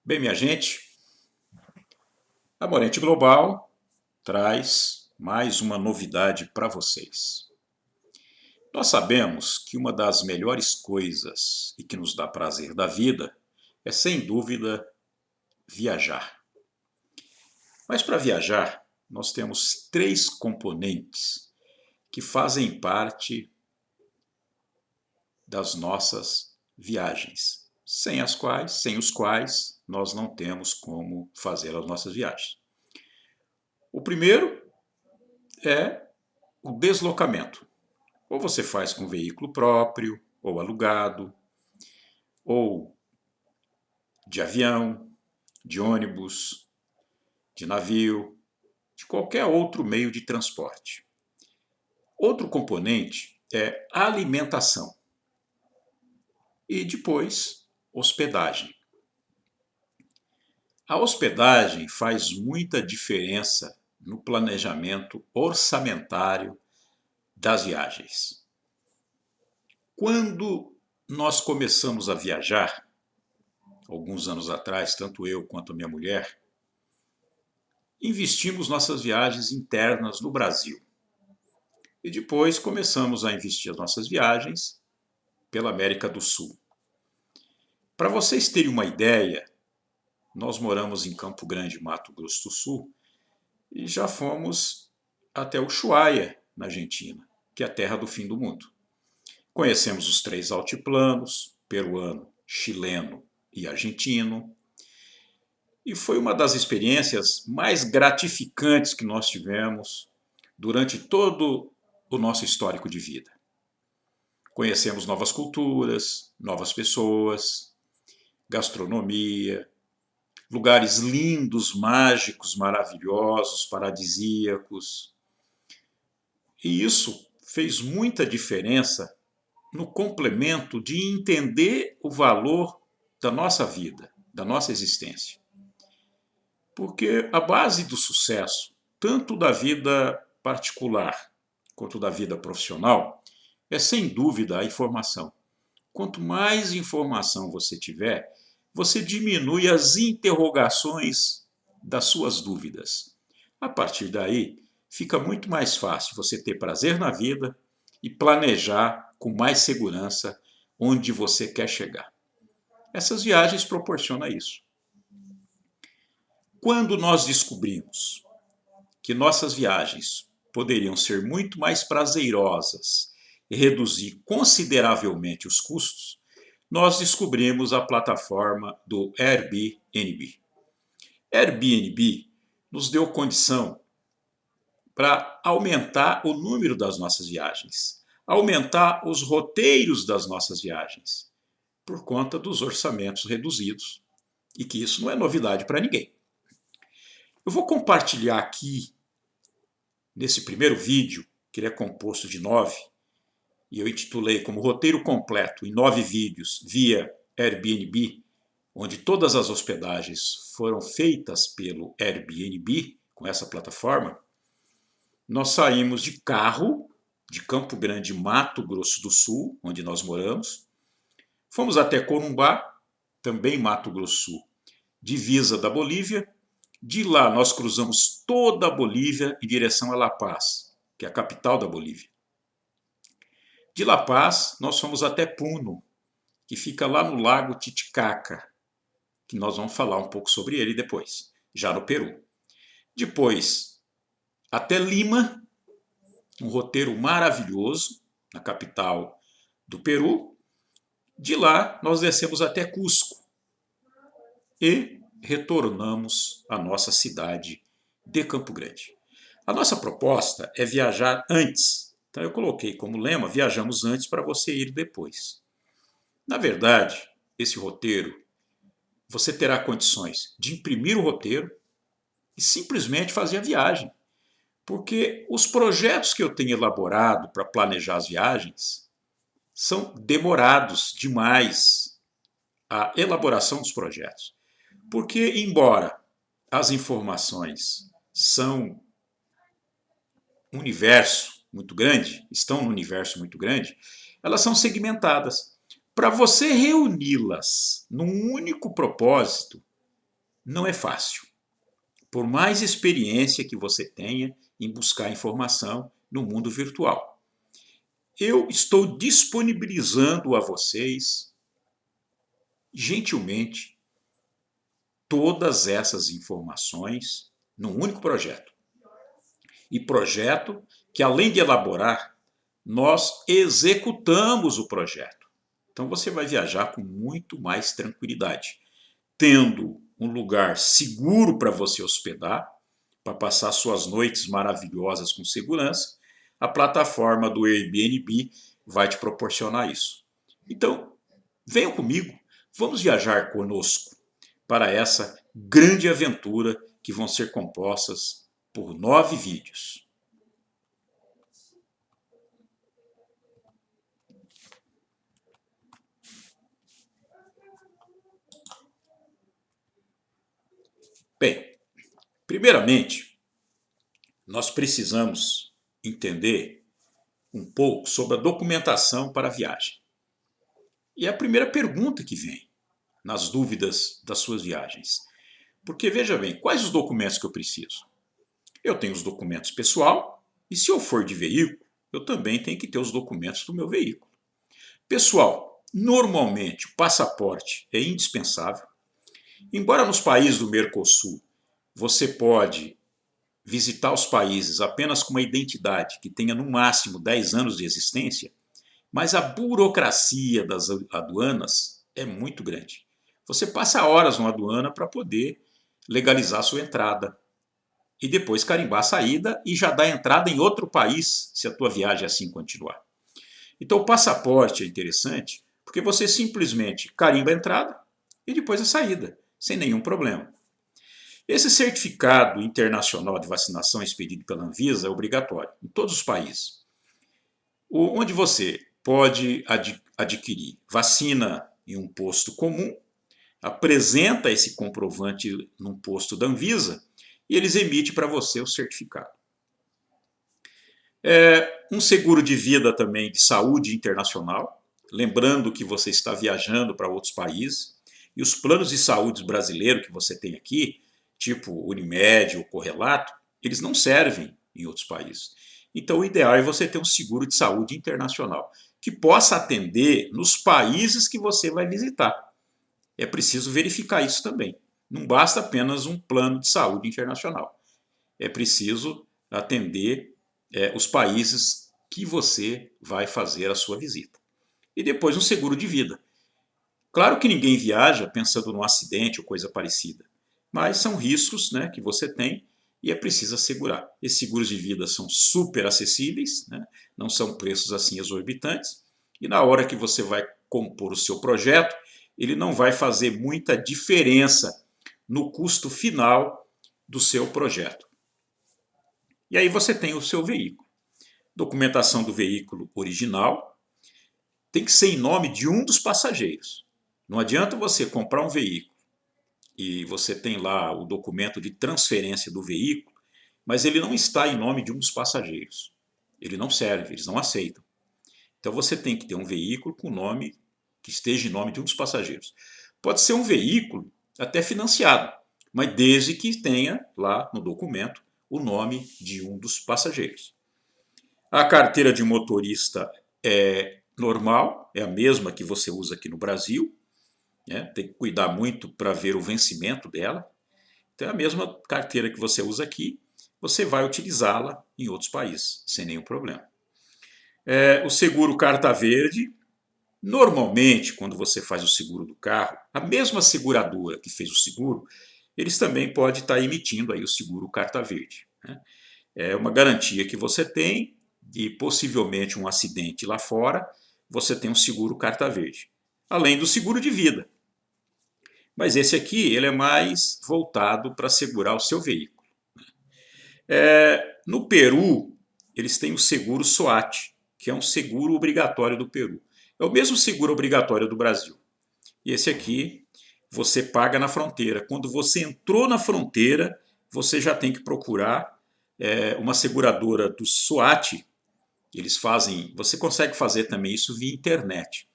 Bem, minha gente, a Morente Global traz mais uma novidade para vocês. Nós sabemos que uma das melhores coisas e que nos dá prazer da vida é, sem dúvida, viajar. Mas para viajar, nós temos três componentes que fazem parte das nossas viagens, sem os quais nós não temos como fazer as nossas viagens. O primeiro é o deslocamento. Ou você faz com veículo próprio, ou alugado, ou de avião, de ônibus, de navio, de qualquer outro meio de transporte. Outro componente é alimentação. E depois, hospedagem. A hospedagem faz muita diferença no planejamento orçamentário das viagens. Quando nós começamos a viajar, alguns anos atrás, tanto eu quanto a minha mulher, investimos nossas viagens internas no Brasil. E depois começamos a investir as nossas viagens pela América do Sul. Para vocês terem uma ideia, nós moramos em Campo Grande, Mato Grosso do Sul, e já fomos até Ushuaia, na Argentina, que é a terra do fim do mundo. Conhecemos os três altiplanos, peruano, chileno e argentino, e foi uma das experiências mais gratificantes que nós tivemos durante todo o nosso histórico de vida. Conhecemos novas culturas, novas pessoas, gastronomia, lugares lindos, mágicos, maravilhosos, paradisíacos. E isso fez muita diferença no complemento de entender o valor da nossa vida, da nossa existência. Porque a base do sucesso, tanto da vida particular quanto da vida profissional, é sem dúvida a informação. Quanto mais informação você tiver, você diminui as interrogações das suas dúvidas. A partir daí, fica muito mais fácil você ter prazer na vida e planejar com mais segurança onde você quer chegar. Essas viagens proporcionam isso. Quando nós descobrimos que nossas viagens poderiam ser muito mais prazerosas e reduzir consideravelmente os custos, nós descobrimos a plataforma do Airbnb. Airbnb nos deu condição para aumentar o número das nossas viagens, aumentar os roteiros das nossas viagens, por conta dos orçamentos reduzidos, e que isso não é novidade para ninguém. Eu vou compartilhar aqui, nesse primeiro vídeo, que ele é composto de 9, e eu intitulei como Roteiro Completo em 9 vídeos via Airbnb, onde todas as hospedagens foram feitas pelo Airbnb, com essa plataforma. Nós saímos de carro, de Campo Grande, Mato Grosso do Sul, onde nós moramos. Fomos até Corumbá, também Mato Grosso do Sul, divisa da Bolívia. De lá nós cruzamos toda a Bolívia em direção a La Paz, que é a capital da Bolívia. De La Paz nós fomos até Puno, que fica lá no lago Titicaca, que nós vamos falar um pouco sobre ele depois, já no Peru. Depois, até Lima, um roteiro maravilhoso, na capital do Peru. De lá nós descemos até Cusco e retornamos à nossa cidade de Campo Grande. A nossa proposta é viajar antes. Então eu coloquei como lema, viajamos antes para você ir depois. Na verdade, esse roteiro, você terá condições de imprimir o roteiro e simplesmente fazer a viagem. Porque os projetos que eu tenho elaborado para planejar as viagens são demorados demais, a elaboração dos projetos. Porque, embora as informações são um universo muito grande, estão no universo muito grande, elas são segmentadas. Para você reuni-las num único propósito, não é fácil. Por mais experiência que você tenha em buscar informação no mundo virtual. Eu estou disponibilizando a vocês, gentilmente, todas essas informações num único projeto. E projeto que, além de elaborar, nós executamos o projeto. Então você vai viajar com muito mais tranquilidade, tendo um lugar seguro para você hospedar, para passar suas noites maravilhosas com segurança. A plataforma do Airbnb vai te proporcionar isso. Então, venham comigo, vamos viajar conosco para essa grande aventura que vão ser compostas por 9 vídeos. Bem, primeiramente, nós precisamos entender um pouco sobre a documentação para a viagem. E é a primeira pergunta que vem nas dúvidas das suas viagens. Porque veja bem, quais os documentos que eu preciso? Eu tenho os documentos pessoal e se eu for de veículo, eu também tenho que ter os documentos do meu veículo. Pessoal, normalmente o passaporte é indispensável. Embora nos países do Mercosul você pode visitar os países apenas com uma identidade que tenha no máximo 10 anos de existência, mas a burocracia das aduanas é muito grande. Você passa horas numa aduana para poder legalizar sua entrada e depois carimbar a saída e já dar entrada em outro país, se a tua viagem assim continuar. Então o passaporte é interessante porque você simplesmente carimba a entrada e depois a saída, sem nenhum problema. Esse certificado internacional de vacinação expedido pela Anvisa é obrigatório em todos os países. Onde você pode adquirir vacina em um posto comum, apresenta esse comprovante num posto da Anvisa e eles emitem para você o certificado. Um seguro de vida também de saúde internacional, lembrando que você está viajando para outros países e os planos de saúde brasileiros que você tem aqui, tipo Unimed ou Correlato, eles não servem em outros países. Então o ideal é você ter um seguro de saúde internacional, que possa atender nos países que você vai visitar. É preciso verificar isso também. Não basta apenas um plano de saúde internacional. É preciso atender os países que você vai fazer a sua visita. E depois um seguro de vida. Claro que ninguém viaja pensando num acidente ou coisa parecida, mas são riscos, né, que você tem e é preciso assegurar. Esses seguros de vida são super acessíveis, né, não são preços assim exorbitantes, e na hora que você vai compor o seu projeto, ele não vai fazer muita diferença no custo final do seu projeto. E aí você tem o seu veículo. Documentação do veículo original tem que ser em nome de um dos passageiros. Não adianta você comprar um veículo e você tem lá o documento de transferência do veículo, mas ele não está em nome de um dos passageiros. Ele não serve, eles não aceitam. Então você tem que ter um veículo com nome que esteja em nome de um dos passageiros. Pode ser um veículo até financiado, mas desde que tenha lá no documento o nome de um dos passageiros. A carteira de motorista é normal, é a mesma que você usa aqui no Brasil, né? Tem que cuidar muito para ver o vencimento dela. Então é a mesma carteira que você usa aqui, você vai utilizá-la em outros países, sem nenhum problema. O seguro carta verde, normalmente quando você faz o seguro do carro, a mesma seguradora que fez o seguro, eles também podem estar emitindo aí o seguro carta verde, né? É uma garantia que você tem de possivelmente um acidente lá fora, você tem um seguro carta verde. Além do seguro de vida. Mas esse aqui ele é mais voltado para segurar o seu veículo. No Peru, eles têm o seguro SOAT, que é um seguro obrigatório do Peru. É o mesmo seguro obrigatório do Brasil. E esse aqui você paga na fronteira. Quando você entrou na fronteira, você já tem que procurar uma seguradora do SOAT. Eles fazem, você consegue fazer também isso via internet,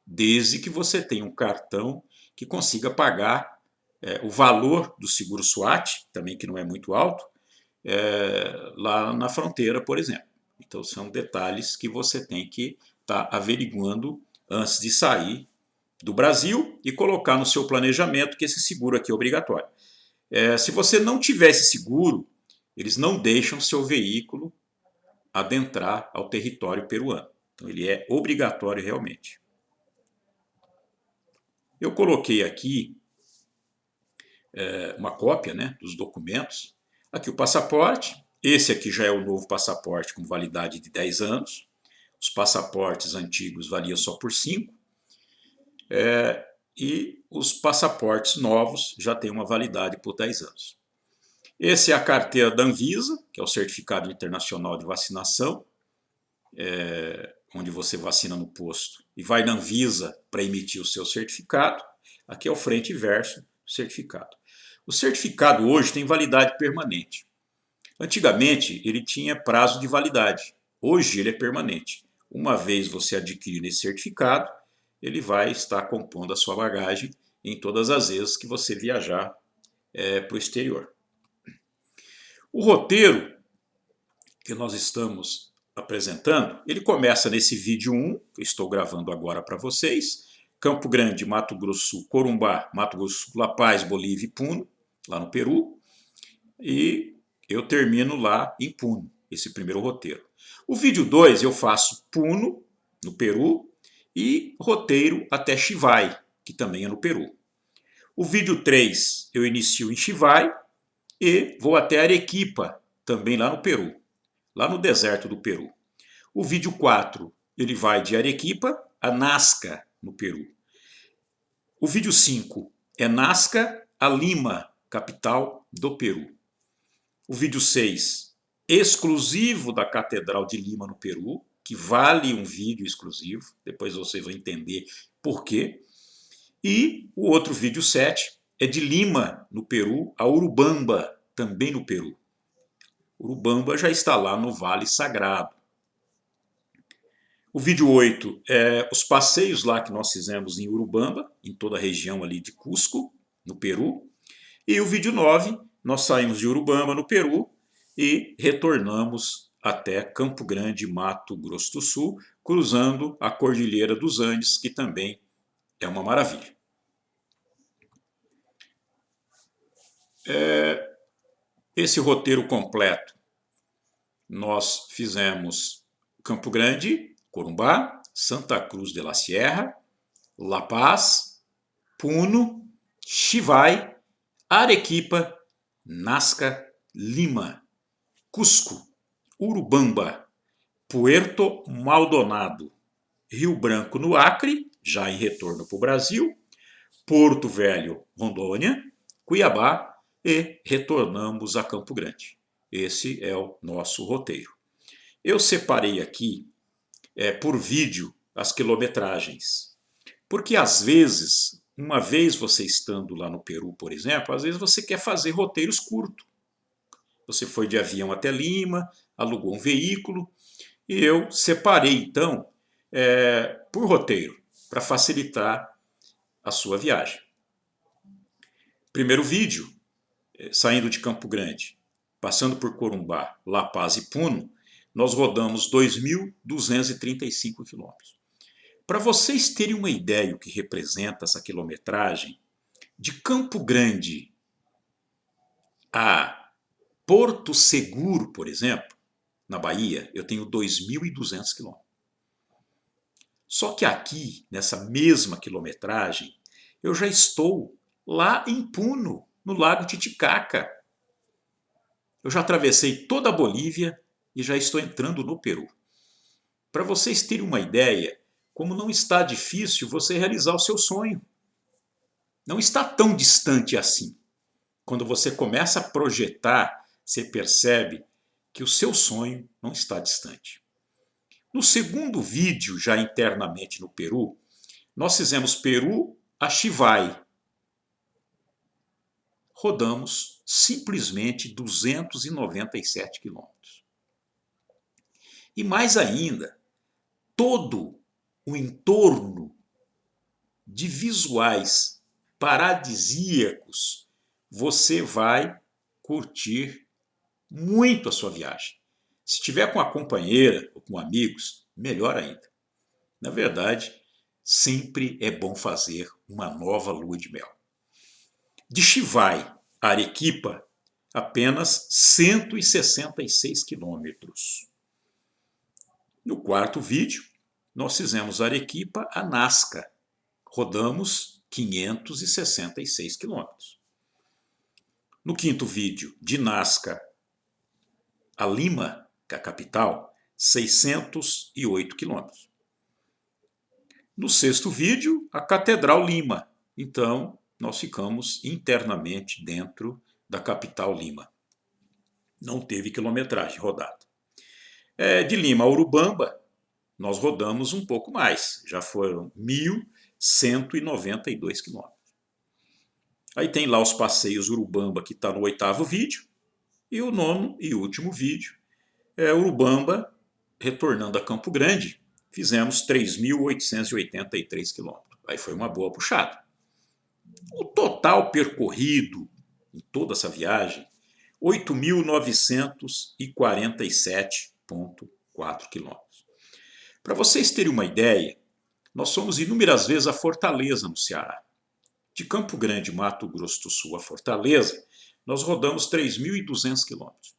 desde que você tenha um cartão que consiga pagar o valor do seguro SWAT, também que não é muito alto, lá na fronteira, por exemplo. Então são detalhes que você tem que estar averiguando antes de sair do Brasil e colocar no seu planejamento que esse seguro aqui é obrigatório. Se você não tiver esse seguro, eles não deixam seu veículo adentrar ao território peruano. Então ele é obrigatório realmente. Eu coloquei aqui uma cópia, né, dos documentos. Aqui o passaporte. Esse aqui já é o novo passaporte com validade de 10 anos. Os passaportes antigos valiam só por 5. E os passaportes novos já têm uma validade por 10 anos. Esse é a carteira da Anvisa, que é o Certificado Internacional de Vacinação, onde você vacina no posto e vai na Anvisa para emitir o seu certificado. Aqui é o frente e verso do certificado. O certificado hoje tem validade permanente. Antigamente ele tinha prazo de validade, hoje ele é permanente. Uma vez você adquirir esse certificado, ele vai estar compondo a sua bagagem em todas as vezes que você viajar para o exterior. O roteiro que nós estamos apresentando, ele começa nesse vídeo 1, que eu estou gravando agora para vocês, Campo Grande, Mato Grosso do Sul, Corumbá, Mato Grosso do Sul, La Paz, Bolívia e Puno, lá no Peru, e eu termino lá em Puno, esse primeiro roteiro. O vídeo 2 eu faço Puno, no Peru, e roteiro até Chivai, que também é no Peru. O vídeo 3 eu inicio em Chivai e vou até Arequipa, também lá no Peru, lá no deserto do Peru. O vídeo 4 ele vai de Arequipa a Nazca, no Peru. O vídeo 5 é Nazca a Lima, capital do Peru. O vídeo 6, exclusivo da Catedral de Lima, no Peru, que vale um vídeo exclusivo, depois vocês vão entender por quê. E o outro vídeo 7 é de Lima, no Peru, a Urubamba, também no Peru. Urubamba já está lá no Vale Sagrado. O vídeo 8 é os passeios lá que nós fizemos em Urubamba, em toda a região ali de Cusco, no Peru. E o vídeo 9, nós saímos de Urubamba, no Peru, e retornamos até Campo Grande, Mato Grosso do Sul, cruzando a Cordilheira dos Andes, que também é uma maravilha. Esse roteiro completo, nós fizemos Campo Grande, Corumbá, Santa Cruz de la Sierra, La Paz, Puno, Chivai, Arequipa, Nazca, Lima, Cusco, Urubamba, Puerto Maldonado, Rio Branco no Acre, já em retorno para o Brasil, Porto Velho, Rondônia, Cuiabá e retornamos a Campo Grande. Esse é o nosso roteiro. Eu separei aqui por vídeo as quilometragens, porque às vezes, uma vez você estando lá no Peru, por exemplo, às vezes você quer fazer roteiros curtos. Você foi de avião até Lima, alugou um veículo, e eu separei então por roteiro, para facilitar a sua viagem. Primeiro vídeo, saindo de Campo Grande, passando por Corumbá, La Paz e Puno, nós rodamos 2.235 quilômetros. Para vocês terem uma ideia do que representa essa quilometragem, de Campo Grande a Porto Seguro, por exemplo, na Bahia, eu tenho 2.200 quilômetros. Só que aqui, nessa mesma quilometragem, eu já estou lá em Puno, no Lago Titicaca. Eu já atravessei toda a Bolívia e já estou entrando no Peru. Para vocês terem uma ideia, como não está difícil você realizar o seu sonho. Não está tão distante assim. Quando você começa a projetar, você percebe que o seu sonho não está distante. No segundo vídeo, já internamente no Peru, nós fizemos Peru a Chivai. Rodamos simplesmente 297 quilômetros. E mais ainda, todo o entorno de visuais paradisíacos, você vai curtir muito a sua viagem. Se estiver com a companheira ou com amigos, melhor ainda. Na verdade, sempre é bom fazer uma nova lua de mel. De Chivai a Arequipa, apenas 166 quilômetros. No quarto vídeo, nós fizemos Arequipa a Nazca. Rodamos 566 quilômetros. No quinto vídeo, de Nazca a Lima, que é a capital, 608 quilômetros. No sexto vídeo, a Catedral Lima. Então, nós ficamos internamente dentro da capital Lima. Não teve quilometragem rodada. De Lima a Urubamba, nós rodamos um pouco mais. Já foram 1.192 quilômetros. Aí tem lá os passeios Urubamba, que está no oitavo vídeo. E o nono e último vídeo é Urubamba retornando a Campo Grande. Fizemos 3.883 quilômetros. Aí foi uma boa puxada. O total percorrido em toda essa viagem, 8.947,4 quilômetros. Para vocês terem uma ideia, nós fomos inúmeras vezes a Fortaleza, no Ceará. De Campo Grande, Mato Grosso do Sul, a Fortaleza, nós rodamos 3.200 quilômetros.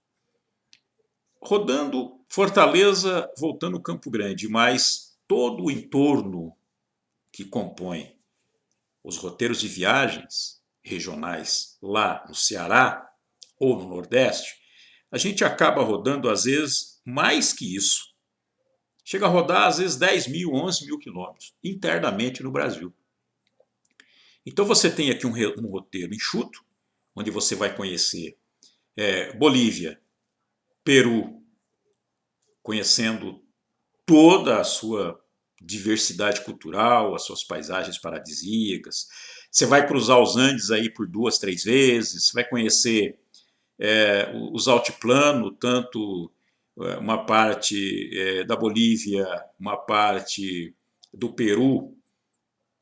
Rodando Fortaleza, voltando Campo Grande, mas todo o entorno que compõe os roteiros de viagens regionais lá no Ceará ou no Nordeste, a gente acaba rodando às vezes mais que isso. Chega a rodar às vezes 10.000, 11.000 quilômetros internamente no Brasil. Então você tem aqui um roteiro enxuto, onde você vai conhecer Bolívia, Peru, conhecendo toda a sua diversidade cultural, as suas paisagens paradisíacas. Você vai cruzar os Andes aí por 2, 3 vezes, você vai conhecer os altiplanos, tanto uma parte da Bolívia, uma parte do Peru,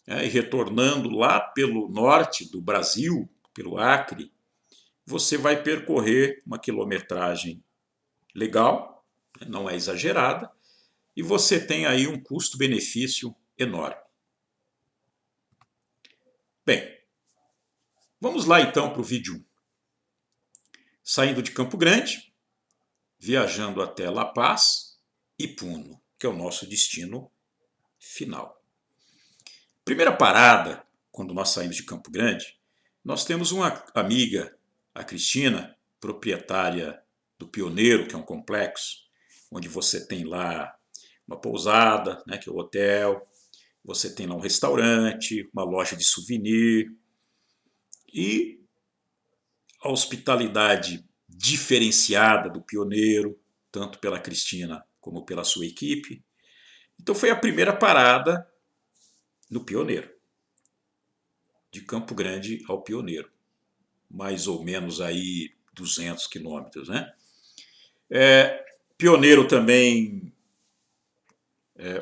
e retornando lá pelo norte do Brasil, pelo Acre, você vai percorrer uma quilometragem legal, não é exagerada, e você tem aí um custo-benefício enorme. Bem, vamos lá então para o vídeo 1. Saindo de Campo Grande, viajando até La Paz e Puno, que é o nosso destino final. Primeira parada, quando nós saímos de Campo Grande, nós temos uma amiga, a Cristina, proprietária do Pioneiro, que é um complexo, onde você tem lá uma pousada, né, que é o hotel, você tem lá um restaurante, uma loja de souvenir e a hospitalidade diferenciada do Pioneiro, tanto pela Cristina como pela sua equipe. Então foi a primeira parada no Pioneiro, de Campo Grande ao Pioneiro, mais ou menos aí 200 quilômetros, né? Pioneiro também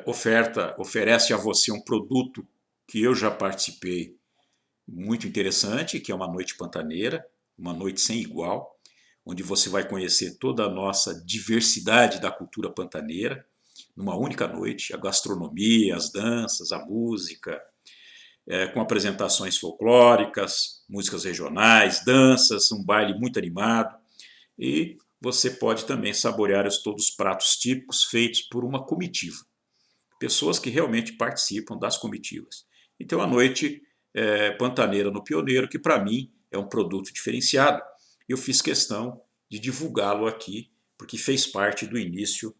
oferece a você um produto que eu já participei, muito interessante, que é uma noite pantaneira, uma noite sem igual, onde você vai conhecer toda a nossa diversidade da cultura pantaneira, numa única noite, a gastronomia, as danças, a música, com apresentações folclóricas, músicas regionais, danças, um baile muito animado, e você pode também saborear todos os pratos típicos feitos por uma comitiva. Pessoas que realmente participam das comitivas. Então, a noite pantaneira no Pioneiro, que para mim é um produto diferenciado. Eu fiz questão de divulgá-lo aqui, porque fez parte do início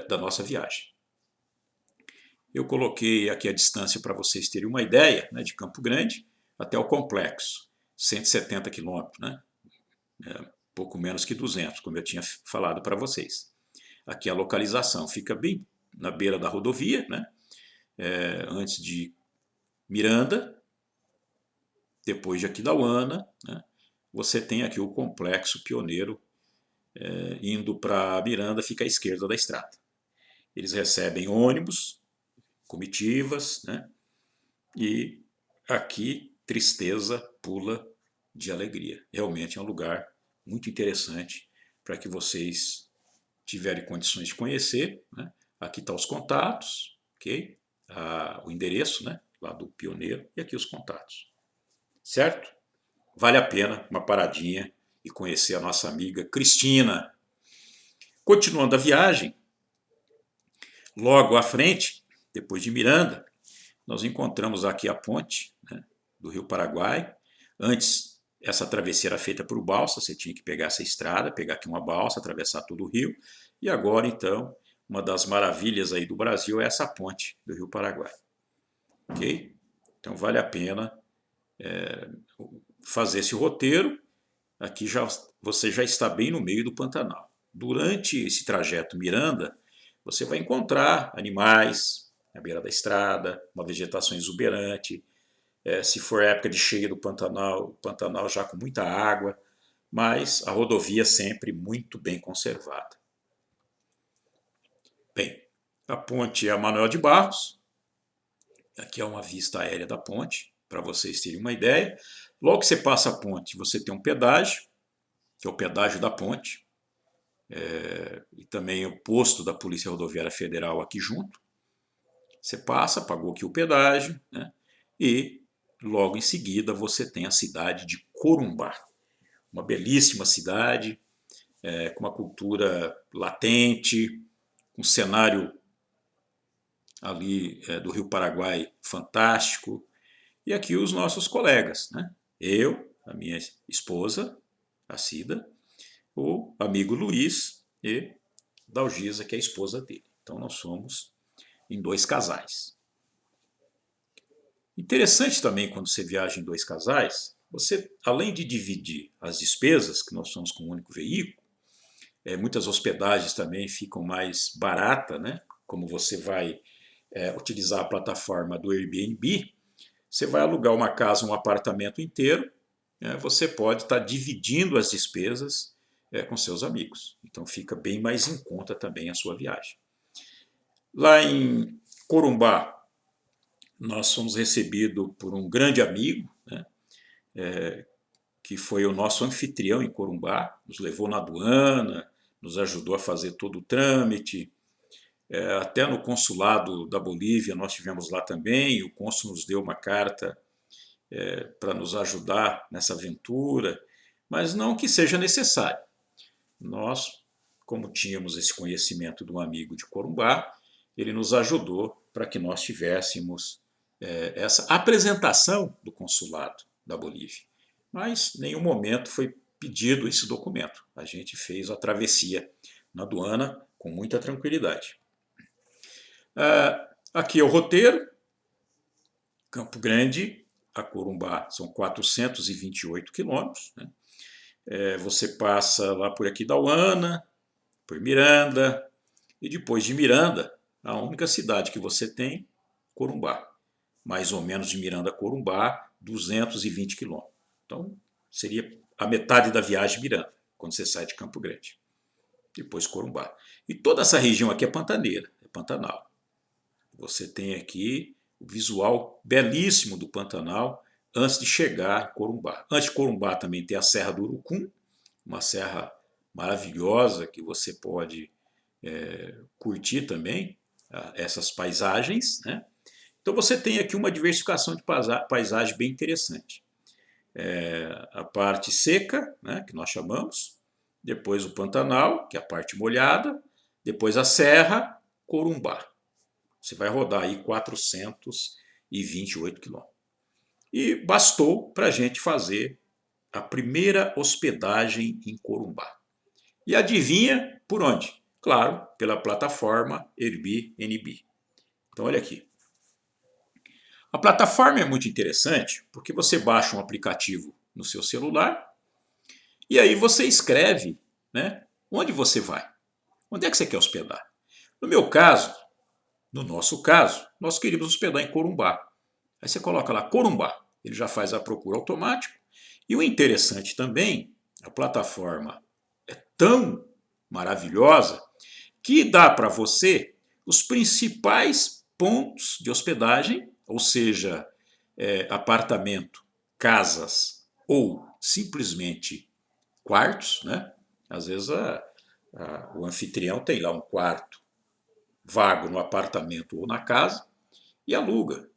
da nossa viagem. Eu coloquei aqui a distância para vocês terem uma ideia, né, de Campo Grande até o complexo, 170 quilômetros, né? Pouco menos que 200, como eu tinha falado para vocês. Aqui a localização fica bem na beira da rodovia, né? Antes de Miranda, depois de Aquidauana, né? Você tem aqui o complexo Pioneiro, indo para Miranda, fica à esquerda da estrada. Eles recebem ônibus, comitivas, né? E aqui tristeza pula de alegria. Realmente é um lugar muito interessante para que vocês tiverem condições de conhecer, né? Aqui estão os contatos, ok? O endereço, né? Lá do pioneiro, e aqui os contatos. Certo? Vale a pena uma paradinha e conhecer a nossa amiga Cristina. Continuando a viagem, logo à frente, depois de Miranda, nós encontramos aqui a ponte, né, do Rio Paraguai. Antes, essa travessia era feita por balsa, você tinha que pegar essa estrada, pegar aqui uma balsa, atravessar todo o rio. E agora, então, uma das maravilhas aí do Brasil é essa ponte do Rio Paraguai. Ok? Então vale a pena fazer esse roteiro. Aqui você já está bem no meio do Pantanal. Durante esse trajeto Miranda, você vai encontrar animais à beira da estrada, uma vegetação exuberante. Se for época de cheia do Pantanal, o Pantanal já com muita água, mas a rodovia sempre muito bem conservada. Bem, a ponte é a Manoel de Barros. Aqui é uma vista aérea da ponte, para vocês terem uma ideia. Logo que você passa a ponte, você tem um pedágio, que é o pedágio da ponte, e também o posto da Polícia Rodoviária Federal aqui junto. Você passa, pagou aqui o pedágio, né? E logo em seguida você tem a cidade de Corumbá. Uma belíssima cidade, com uma cultura latente, um cenário ali do Rio Paraguai fantástico. E aqui os nossos colegas, né? Eu, a minha esposa, a Cida, o amigo Luiz e Dalgisa, que é a esposa dele. Então nós somos em 2 casais. Interessante também quando você viaja em 2 casais, você, além de dividir as despesas, que nós somos com um único veículo, muitas hospedagens também ficam mais baratas, né? Como você vai utilizar a plataforma do Airbnb, você vai alugar uma casa, um apartamento inteiro, né? Você pode estar dividindo as despesas com seus amigos. Então fica bem mais em conta também a sua viagem. Lá em Corumbá, nós fomos recebidos por um grande amigo, né? Que foi o nosso anfitrião em Corumbá, nos levou na aduana, nos ajudou a fazer todo o trâmite. Até no consulado da Bolívia nós tivemos lá também, e o cônsul nos deu uma carta para nos ajudar nessa aventura, mas não que seja necessário. Nós, como tínhamos esse conhecimento de um amigo de Corumbá, ele nos ajudou para que nós tivéssemos essa apresentação do consulado da Bolívia. Mas em nenhum momento foi pedido esse documento. A gente fez a travessia na aduana com muita tranquilidade. Aqui é o roteiro. Campo Grande a Corumbá são 428 quilômetros, né? Você passa lá por aqui Dauana, por Miranda, e depois de Miranda, a única cidade que você tem, Corumbá. Mais ou menos de Miranda a Corumbá, 220 quilômetros. Então, seria a metade da viagem Miranda, quando você sai de Campo Grande. Depois Corumbá. E toda essa região aqui é pantaneira, é Pantanal. Você tem aqui o visual belíssimo do Pantanal antes de chegar a Corumbá. Antes de Corumbá também tem a Serra do Urucum, uma serra maravilhosa que você pode curtir também essas paisagens, né? Então você tem aqui uma diversificação de paisagem bem interessante. A parte seca, né, que nós chamamos, depois o Pantanal, que é a parte molhada, depois a Serra, Corumbá. Você vai rodar aí 428 quilômetros. E bastou para a gente fazer a primeira hospedagem em Corumbá. E adivinha por onde? Claro, pela plataforma Airbnb. Então olha aqui. A plataforma é muito interessante porque você baixa um aplicativo no seu celular e aí você escreve, né, onde você vai. Onde é que você quer hospedar? No meu caso, no nosso caso, nós queríamos hospedar em Corumbá. Aí você coloca lá Corumbá, ele já faz a procura automática. E o interessante também, a plataforma é tão maravilhosa que dá para você os principais pontos de hospedagem, ou seja, apartamento casas ou simplesmente quartos, né? Às vezes o anfitrião tem lá um quarto vago no apartamento ou na casa e aluga.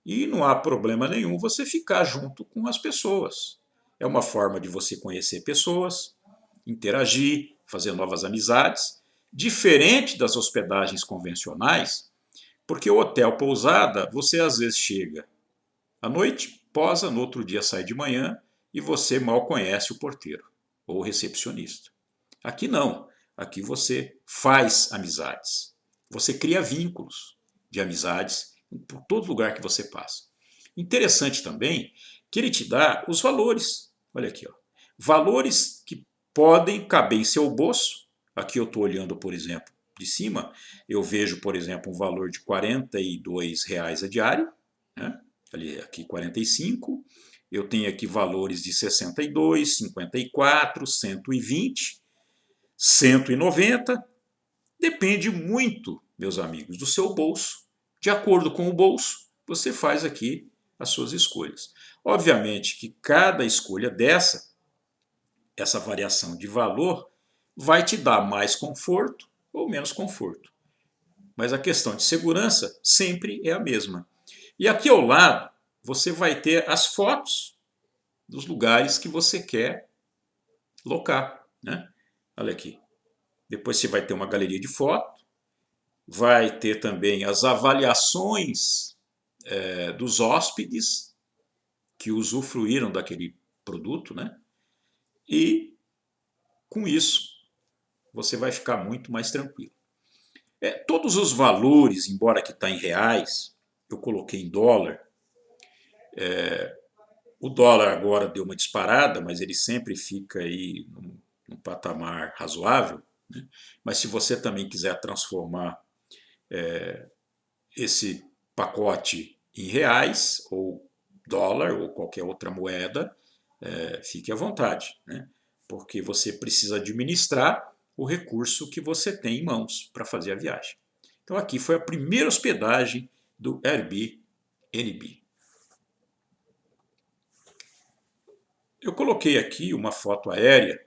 E não há problema nenhum você ficar junto com as pessoas. É uma forma de você conhecer pessoas, interagir, fazer novas amizades, diferente das hospedagens convencionais, porque o hotel pousada, você às vezes chega à noite, posa, no outro dia sai de manhã e você mal conhece o porteiro ou o recepcionista. Aqui não. Aqui você faz amizades. Você cria vínculos de amizades por todo lugar que você passa. Interessante também que ele te dá os valores. Olha aqui, ó. Valores que podem caber em seu bolso. Aqui eu estou olhando, por exemplo, de cima, eu vejo, por exemplo, um valor de R$ 42 a diário, né? Aqui 45. Eu tenho aqui valores de 62, 54, 120, 190. Depende muito, meus amigos, do seu bolso. De acordo com o bolso, você faz aqui as suas escolhas. Obviamente que cada escolha essa variação de valor, vai te dar mais conforto ou menos conforto. Mas a questão de segurança sempre é a mesma. E aqui ao lado, você vai ter as fotos dos lugares que você quer locar, né? Olha aqui. Depois você vai ter uma galeria de fotos, vai ter também as avaliações dos hóspedes que usufruíram daquele produto, né? E com isso você vai ficar muito mais tranquilo. Todos os valores, embora que está em reais, eu coloquei em dólar. O dólar agora deu uma disparada, mas ele sempre fica aí num patamar razoável, né? Mas se você também quiser transformar esse pacote em reais, ou dólar, ou qualquer outra moeda, fique à vontade, né? Porque você precisa administrar o recurso que você tem em mãos para fazer a viagem. Então aqui foi a primeira hospedagem do Airbnb. Eu coloquei aqui uma foto aérea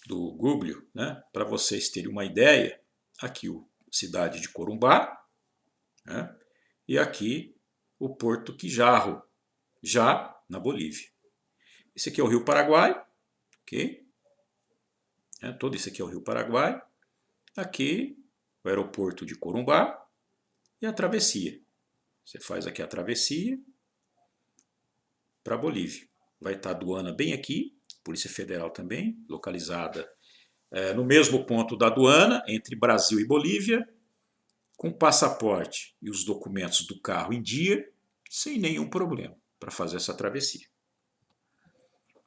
do Google, né, para vocês terem uma ideia. Aqui a cidade de Corumbá, né, e aqui o Porto Quijarro, já na Bolívia. Esse aqui é o Rio Paraguai, ok? Todo esse aqui é o Rio Paraguai. Aqui o aeroporto de Corumbá e a travessia. Você faz aqui a travessia para a Bolívia. Vai estar a aduana bem aqui, Polícia Federal também, localizada no mesmo ponto da aduana, entre Brasil e Bolívia, com passaporte e os documentos do carro em dia, sem nenhum problema para fazer essa travessia.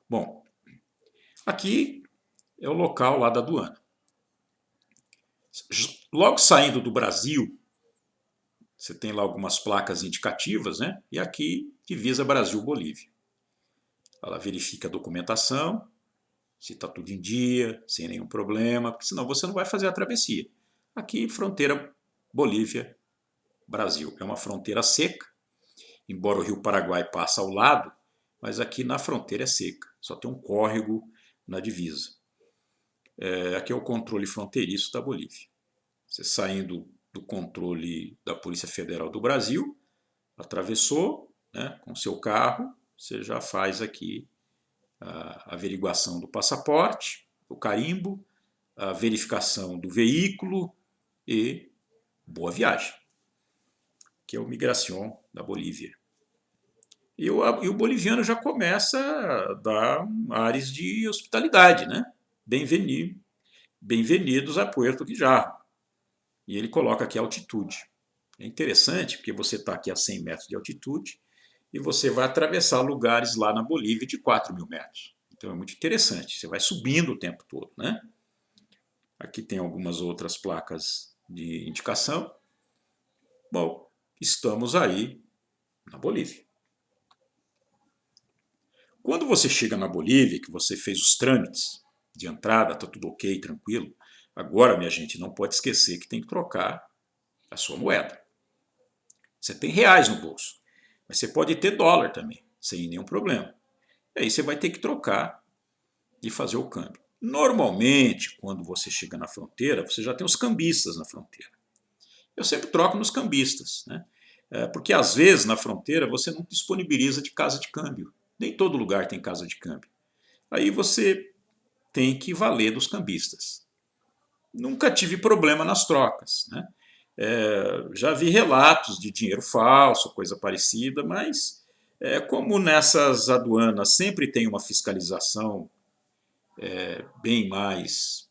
Bom, aqui é o local lá da aduana. Logo saindo do Brasil, você tem lá algumas placas indicativas, né? E aqui divisa Brasil-Bolívia. Ela verifica a documentação, se está tudo em dia, sem nenhum problema, porque senão você não vai fazer a travessia. Aqui, fronteira Bolívia-Brasil. É uma fronteira seca, embora o Rio Paraguai passe ao lado, mas aqui na fronteira é seca, só tem um córrego na divisa. Aqui é o controle fronteiriço da Bolívia. Você saindo do controle da Polícia Federal do Brasil, atravessou, né, com seu carro, você já faz aqui a averiguação do passaporte, o carimbo, a verificação do veículo e boa viagem, que é o Migração da Bolívia. E o boliviano já começa a dar ares de hospitalidade, né? Bem-vindos a Puerto Quijarro. E ele coloca aqui a altitude. É interessante porque você está aqui a 100 metros de altitude e você vai atravessar lugares lá na Bolívia de 4.000 metros. Então é muito interessante, você vai subindo o tempo todo, né? Aqui tem algumas outras placas de indicação. Bom, estamos aí na Bolívia. Quando você chega na Bolívia, que você fez os trâmites de entrada, está tudo ok, tranquilo, agora, minha gente, não pode esquecer que tem que trocar a sua moeda. Você tem reais no bolso, mas você pode ter dólar também. sem nenhum problema. E aí você vai ter que trocar e fazer o câmbio. Normalmente, quando você chega na fronteira, você já tem os cambistas na fronteira. Eu sempre troco nos cambistas, né? Porque às vezes na fronteira você não disponibiliza de casa de câmbio. Nem todo lugar tem casa de câmbio. Aí você tem que valer dos cambistas. Nunca tive problema nas trocas, né? Já vi relatos de dinheiro falso, coisa parecida, mas como nessas aduanas sempre tem uma fiscalização bem mais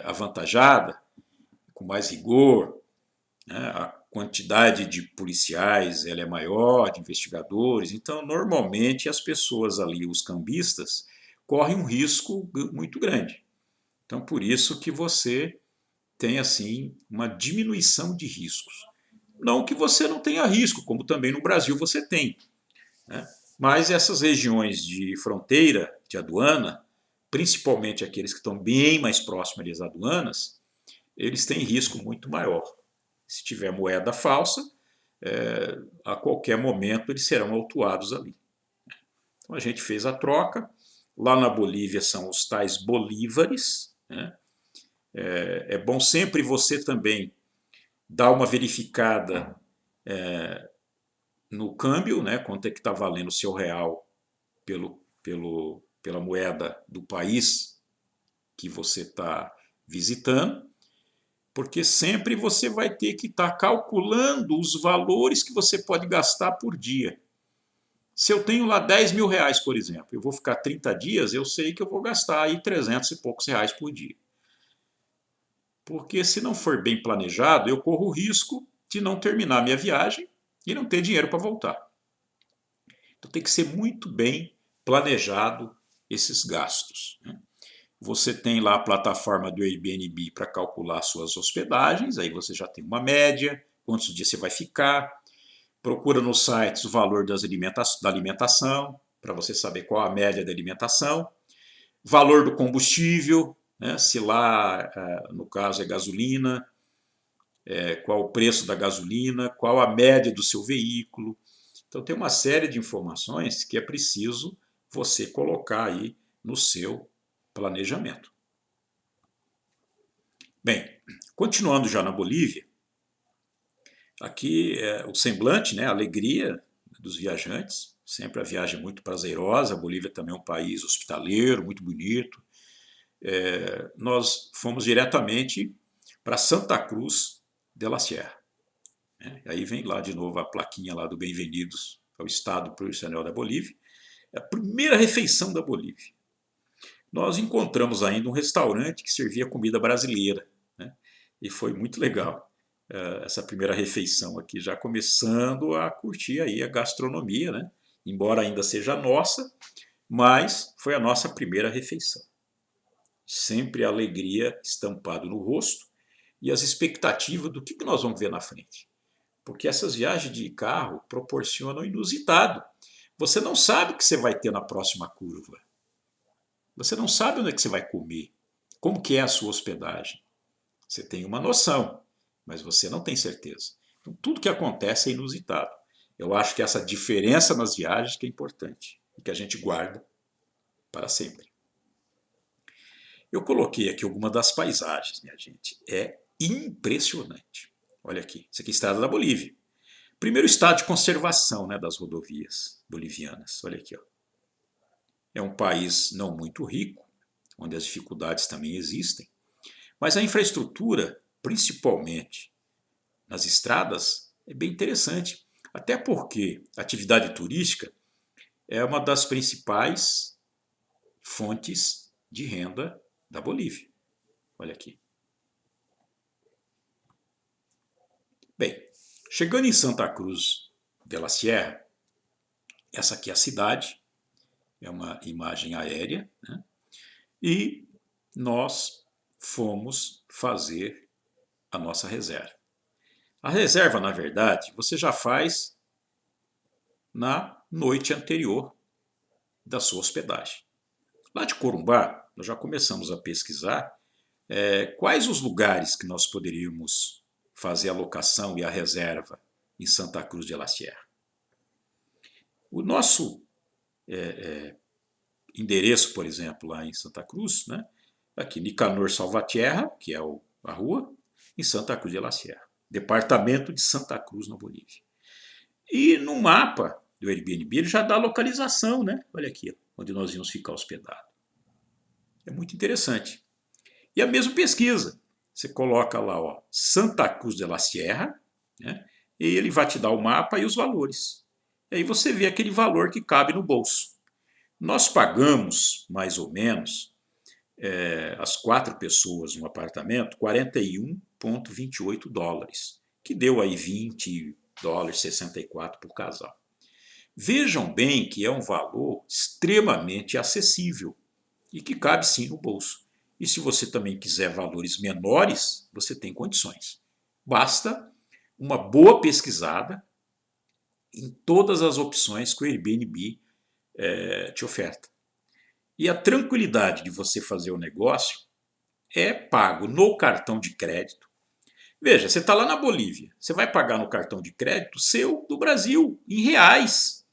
avantajada, com mais rigor, né? A quantidade de policiais ela é maior, de investigadores, então normalmente as pessoas ali, os cambistas, correm um risco muito grande. Então por isso que você tem assim uma diminuição de riscos. Não que você não tenha risco, como também no Brasil você tem, né? Mas essas regiões de fronteira, de aduana, principalmente aqueles que estão bem mais próximos das aduanas, eles têm risco muito maior. Se tiver moeda falsa, a qualquer momento eles serão autuados ali. Então a gente fez a troca. Lá na Bolívia são os tais bolívares, né? É bom sempre você também dar uma verificada no câmbio, né? Quanto é que está valendo o seu real pela moeda do país que você está visitando, porque sempre você vai ter que estar calculando os valores que você pode gastar por dia. Se eu tenho lá 10 mil reais, por exemplo, eu vou ficar 30 dias, eu sei que eu vou gastar aí 300 e poucos reais por dia. Porque se não for bem planejado, eu corro o risco de não terminar minha viagem e não ter dinheiro para voltar. Então tem que ser muito bem planejado esses gastos, né? Você tem lá a plataforma do Airbnb para calcular suas hospedagens, aí você já tem uma média, quantos dias você vai ficar. Procura nos sites o valor da alimentação, para você saber qual a média da alimentação. Valor do combustível, né? Se lá, no caso, é gasolina, qual o preço da gasolina, qual a média do seu veículo. Então tem uma série de informações que é preciso você colocar aí no seu planejamento. Bem, continuando já na Bolívia, aqui o semblante, né, a alegria dos viajantes, sempre a viagem muito prazerosa. A Bolívia também é um país hospitaleiro, muito bonito. Nós fomos diretamente para Santa Cruz de la Sierra, né? Aí vem lá de novo a plaquinha lá do Bem-vindos ao Estado Pluripotencial da Bolívia. É a primeira refeição da Bolívia. Nós encontramos ainda um restaurante que servia comida brasileira, né? E foi muito legal essa primeira refeição aqui, já começando a curtir aí a gastronomia, né? Embora ainda seja nossa, mas foi a nossa primeira refeição. Sempre a alegria estampada no rosto e as expectativas do que nós vamos ver na frente. Porque essas viagens de carro proporcionam inusitado. Você não sabe o que você vai ter na próxima curva. Você não sabe onde é que você vai comer, como que é a sua hospedagem. Você tem uma noção, mas você não tem certeza. Então, tudo que acontece é inusitado. Eu acho que essa diferença nas viagens que é importante e que a gente guarda para sempre. Eu coloquei aqui algumas das paisagens, minha gente. É impressionante. Olha aqui, isso aqui é o estado da Bolívia. Primeiro estado de conservação, né, das rodovias bolivianas. Olha aqui, ó. É um país não muito rico, onde as dificuldades também existem, mas a infraestrutura, principalmente nas estradas, é bem interessante. Até porque a atividade turística é uma das principais fontes de renda da Bolívia. Olha aqui. Bem, chegando em Santa Cruz de la Sierra, essa aqui é a cidade, é uma imagem aérea, né? E nós fomos fazer a nossa reserva. A reserva, na verdade, você já faz na noite anterior da sua hospedagem. Lá de Corumbá, nós já começamos a pesquisar quais os lugares que nós poderíamos fazer a locação e a reserva em Santa Cruz de la Sierra. O nosso endereço, por exemplo, lá em Santa Cruz, né? Aqui, Nicanor Salvatierra, que é a rua, em Santa Cruz de la Sierra, departamento de Santa Cruz, na Bolívia. E no mapa do Airbnb ele já dá a localização, né? Olha aqui, onde nós íamos ficar hospedados. É muito interessante. E a mesma pesquisa, você coloca lá, ó, Santa Cruz de la Sierra, né? E ele vai te dar o mapa e os valores. E aí você vê aquele valor que cabe no bolso. Nós pagamos, mais ou menos, as 4 pessoas no apartamento, $41,28, que deu aí $20, 64 por casal. Vejam bem que é um valor extremamente acessível e que cabe sim no bolso. E se você também quiser valores menores, você tem condições. Basta uma boa pesquisada em todas as opções que o Airbnb te oferta. E a tranquilidade de você fazer o negócio é pago no cartão de crédito. Veja, você está lá na Bolívia, você vai pagar no cartão de crédito seu do Brasil, em reais.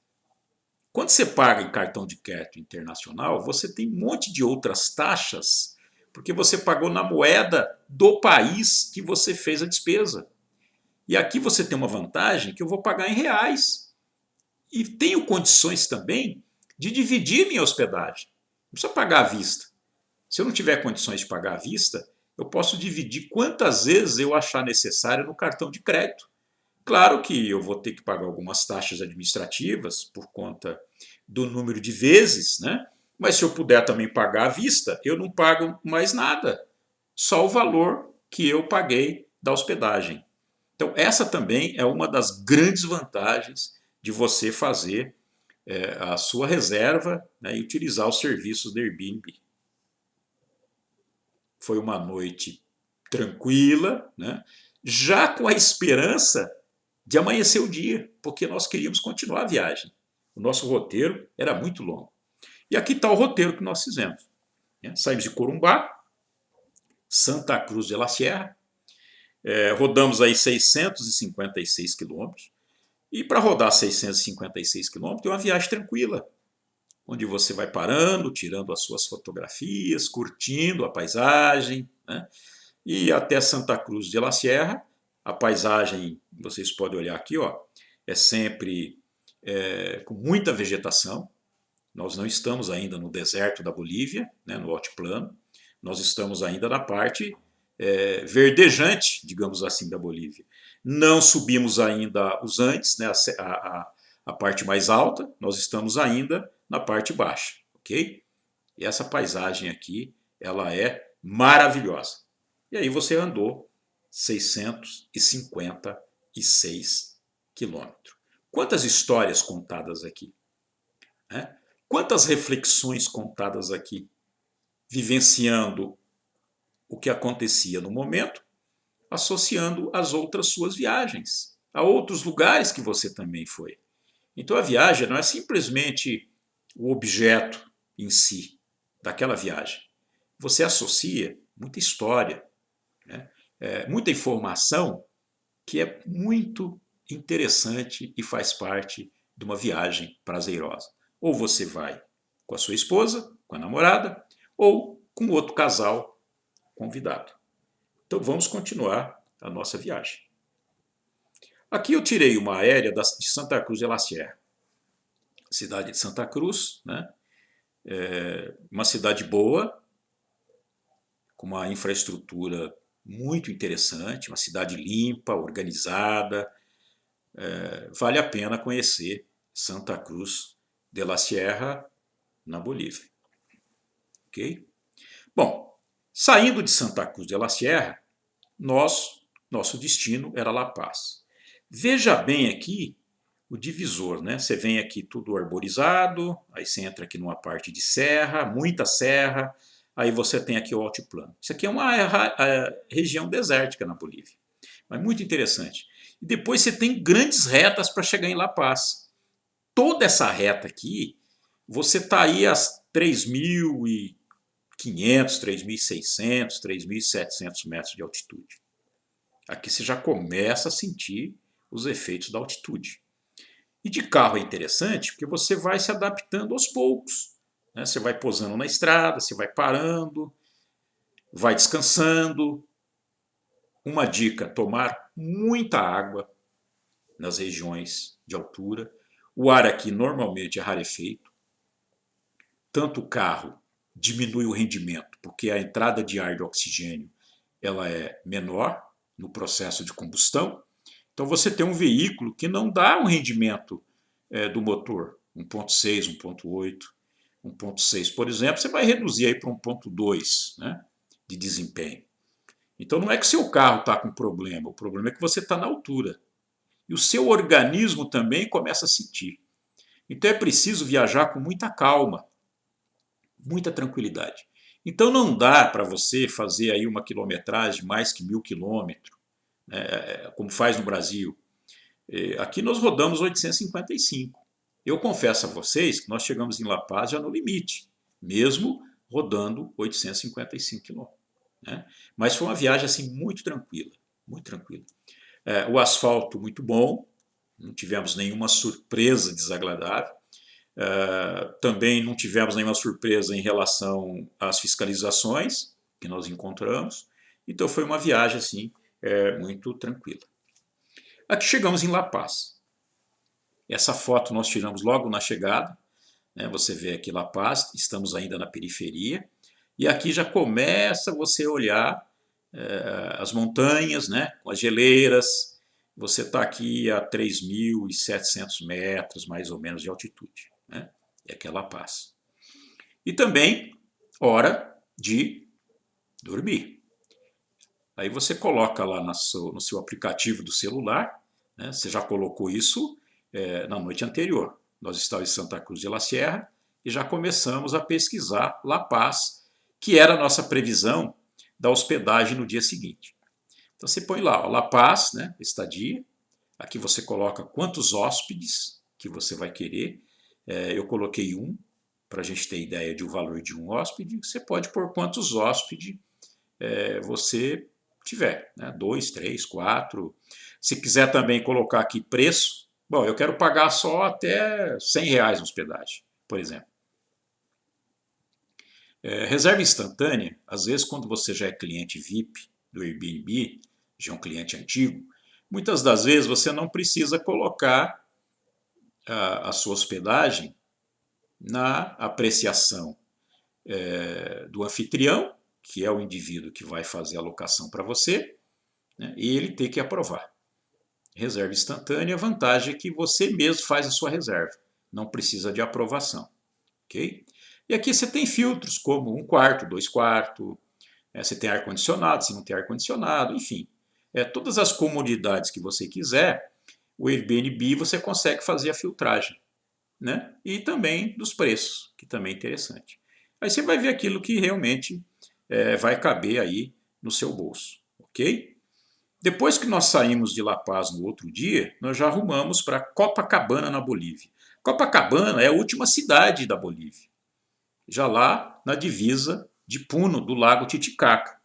Quando você paga em cartão de crédito internacional, você tem um monte de outras taxas, porque você pagou na moeda do país que você fez a despesa. E aqui você tem uma vantagem que eu vou pagar em reais. E tenho condições também de dividir minha hospedagem. Não precisa pagar à vista. Se eu não tiver condições de pagar à vista, eu posso dividir quantas vezes eu achar necessário no cartão de crédito. Claro que eu vou ter que pagar algumas taxas administrativas por conta do número de vezes, né? Mas se eu puder também pagar à vista, eu não pago mais nada, só o valor que eu paguei da hospedagem. Então, essa também é uma das grandes vantagens de você fazer a sua reserva, né, e utilizar os serviços do Airbnb. Foi uma noite tranquila, né, já com a esperança de amanhecer o dia, porque nós queríamos continuar a viagem. O nosso roteiro era muito longo. E aqui está o roteiro que nós fizemos. Saímos de Corumbá, Santa Cruz de la Sierra, rodamos aí 656 quilômetros. E para rodar 656 quilômetros é uma viagem tranquila, onde você vai parando, tirando as suas fotografias, curtindo a paisagem, né? E até Santa Cruz de la Sierra, a paisagem, vocês podem olhar aqui, ó, é sempre com muita vegetação. Nós não estamos ainda no deserto da Bolívia, né, no altiplano, nós estamos ainda na parte verdejante, digamos assim, da Bolívia. Não subimos ainda os Andes, né, a parte mais alta, nós estamos ainda na parte baixa, ok? E essa paisagem aqui, ela é maravilhosa. E aí você andou 656 quilômetros. Quantas histórias contadas aqui? Né? Quantas reflexões contadas aqui? Vivenciando o que acontecia no momento, associando as outras suas viagens, a outros lugares que você também foi. Então a viagem não é simplesmente o objeto em si daquela viagem. Você associa muita história, né? Muita informação que é muito interessante e faz parte de uma viagem prazerosa. Ou você vai com a sua esposa, com a namorada, ou com outro casal convidado. Então vamos continuar a nossa viagem. Aqui eu tirei uma aérea de Santa Cruz de la Sierra, cidade de Santa Cruz, né? Uma cidade boa, com uma infraestrutura muito interessante, uma cidade limpa, organizada. Vale a pena conhecer Santa Cruz de la Sierra, na Bolívia. Ok? Bom, saindo de Santa Cruz de la Sierra, nosso destino era La Paz. Veja bem aqui o divisor, né? Você vem aqui tudo arborizado, aí você entra aqui numa parte de serra, muita serra, aí você tem aqui o altiplano. Isso aqui é uma região desértica na Bolívia, mas muito interessante. E depois você tem grandes retas para chegar em La Paz. Toda essa reta aqui, você está aí a 3.500, 3.600, 3.700 metros de altitude. Aqui você já começa a sentir os efeitos da altitude. E de carro é interessante porque você vai se adaptando aos poucos, né? Você vai pousando na estrada, você vai parando, vai descansando. Uma dica: tomar muita água nas regiões de altura. O ar aqui normalmente é rarefeito. Tanto o carro diminui o rendimento, porque a entrada de ar de oxigênio ela é menor no processo de combustão. Então você tem um veículo que não dá um rendimento do motor, 1.6, 1.8, 1.6, por exemplo, você vai reduzir aí para 1.2, né, de desempenho. Então não é que seu carro está com problema, o problema é que você está na altura. E o seu organismo também começa a sentir. Então é preciso viajar com muita calma, muita tranquilidade. Então não dá para você fazer aí uma quilometragem de mais que 1.000 quilômetros, né, como faz no Brasil. Aqui nós rodamos 855. Eu confesso a vocês que nós chegamos em La Paz já no limite, mesmo rodando 855 quilômetros. Né? Mas foi uma viagem assim muito tranquila, muito tranquila. O asfalto muito bom, não tivemos nenhuma surpresa desagradável. Também não tivemos nenhuma surpresa em relação às fiscalizações que nós encontramos. Então foi uma viagem assim muito tranquila. Aqui chegamos em La Paz. Essa foto nós tiramos logo na chegada, né? Você vê aqui La Paz, estamos ainda na periferia, e aqui já começa você a olhar as montanhas, né? Com as geleiras. Você está aqui a 3.700 metros, mais ou menos, de altitude, né? É aqui é La Paz. E também hora de dormir. Aí você coloca lá no seu aplicativo do celular, né? Você já colocou isso na noite anterior. Nós estávamos em Santa Cruz de la Sierra e já começamos a pesquisar La Paz, que era a nossa previsão da hospedagem no dia seguinte. Então você põe lá, ó, La Paz, né, estadia. Aqui você coloca quantos hóspedes que você vai querer. Eu coloquei um, para a gente ter ideia de o valor de um hóspede. Você pode pôr quantos hóspedes você tiver, né? 2, 3, 4. Se quiser também colocar aqui preço, bom, eu quero pagar só até R$ 100 na hospedagem, por exemplo. Reserva instantânea, às vezes quando você já é cliente VIP do Airbnb, já é um cliente antigo, muitas das vezes você não precisa colocar a sua hospedagem na apreciação do anfitrião, que é o indivíduo que vai fazer a locação para você, né, e ele tem que aprovar. Reserva instantânea, a vantagem é que você mesmo faz a sua reserva, não precisa de aprovação. Okay? E aqui você tem filtros como 1/4, 2/4, você tem ar-condicionado, se não tem ar-condicionado, enfim. Todas as comodidades que você quiser, o Airbnb você consegue fazer a filtragem. Né? E também dos preços, que também é interessante. Aí você vai ver aquilo que realmente vai caber aí no seu bolso, ok? Depois que nós saímos de La Paz no outro dia, nós já arrumamos para Copacabana, na Bolívia. Copacabana é a última cidade da Bolívia, já lá na divisa de Puno, do Lago Titicaca.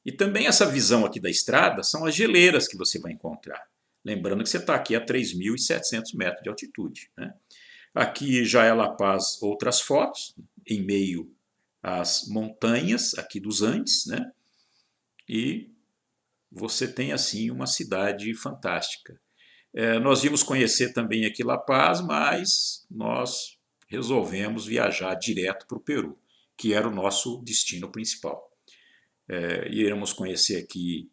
E também essa visão aqui da estrada são as geleiras que você vai encontrar. Lembrando que você está aqui a 3.700 metros de altitude. Né? Aqui já é La Paz, outras fotos, em meio às montanhas aqui dos Andes, né? E você tem assim uma cidade fantástica. Nós íamos conhecer também aqui La Paz, mas nós resolvemos viajar direto para o Peru, que era o nosso destino principal. Iremos conhecer aqui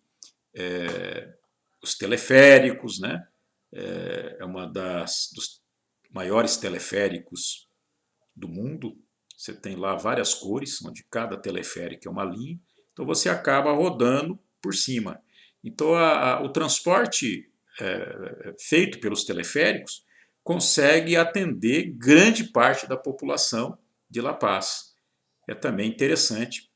os teleféricos, né? É uma dos maiores teleféricos do mundo. Você tem lá várias cores, onde cada teleférico é uma linha. Então você acaba rodando por cima. Então o transporte feito pelos teleféricos consegue atender grande parte da população de La Paz. É também interessante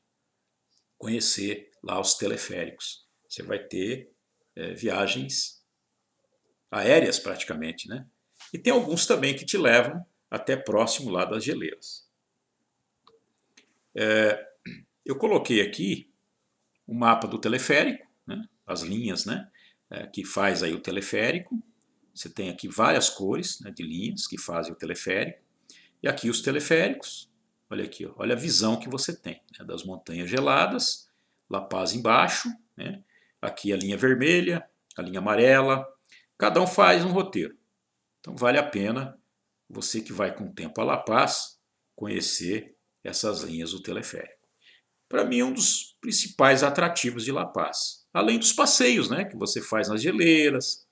conhecer lá os teleféricos. Você vai ter viagens aéreas praticamente, né? E tem alguns também que te levam até próximo lá das geleiras. Eu coloquei aqui o mapa do teleférico, né? As linhas, né? Que faz aí o teleférico. Você tem aqui várias cores, né, de linhas que fazem o teleférico. E aqui os teleféricos, olha aqui, ó, olha a visão que você tem, né, das montanhas geladas, La Paz embaixo, né, aqui a linha vermelha, a linha amarela, cada um faz um roteiro. Então vale a pena você que vai com o tempo a La Paz conhecer essas linhas do teleférico. Para mim é um dos principais atrativos de La Paz. Além dos passeios, né, que você faz nas geleiras,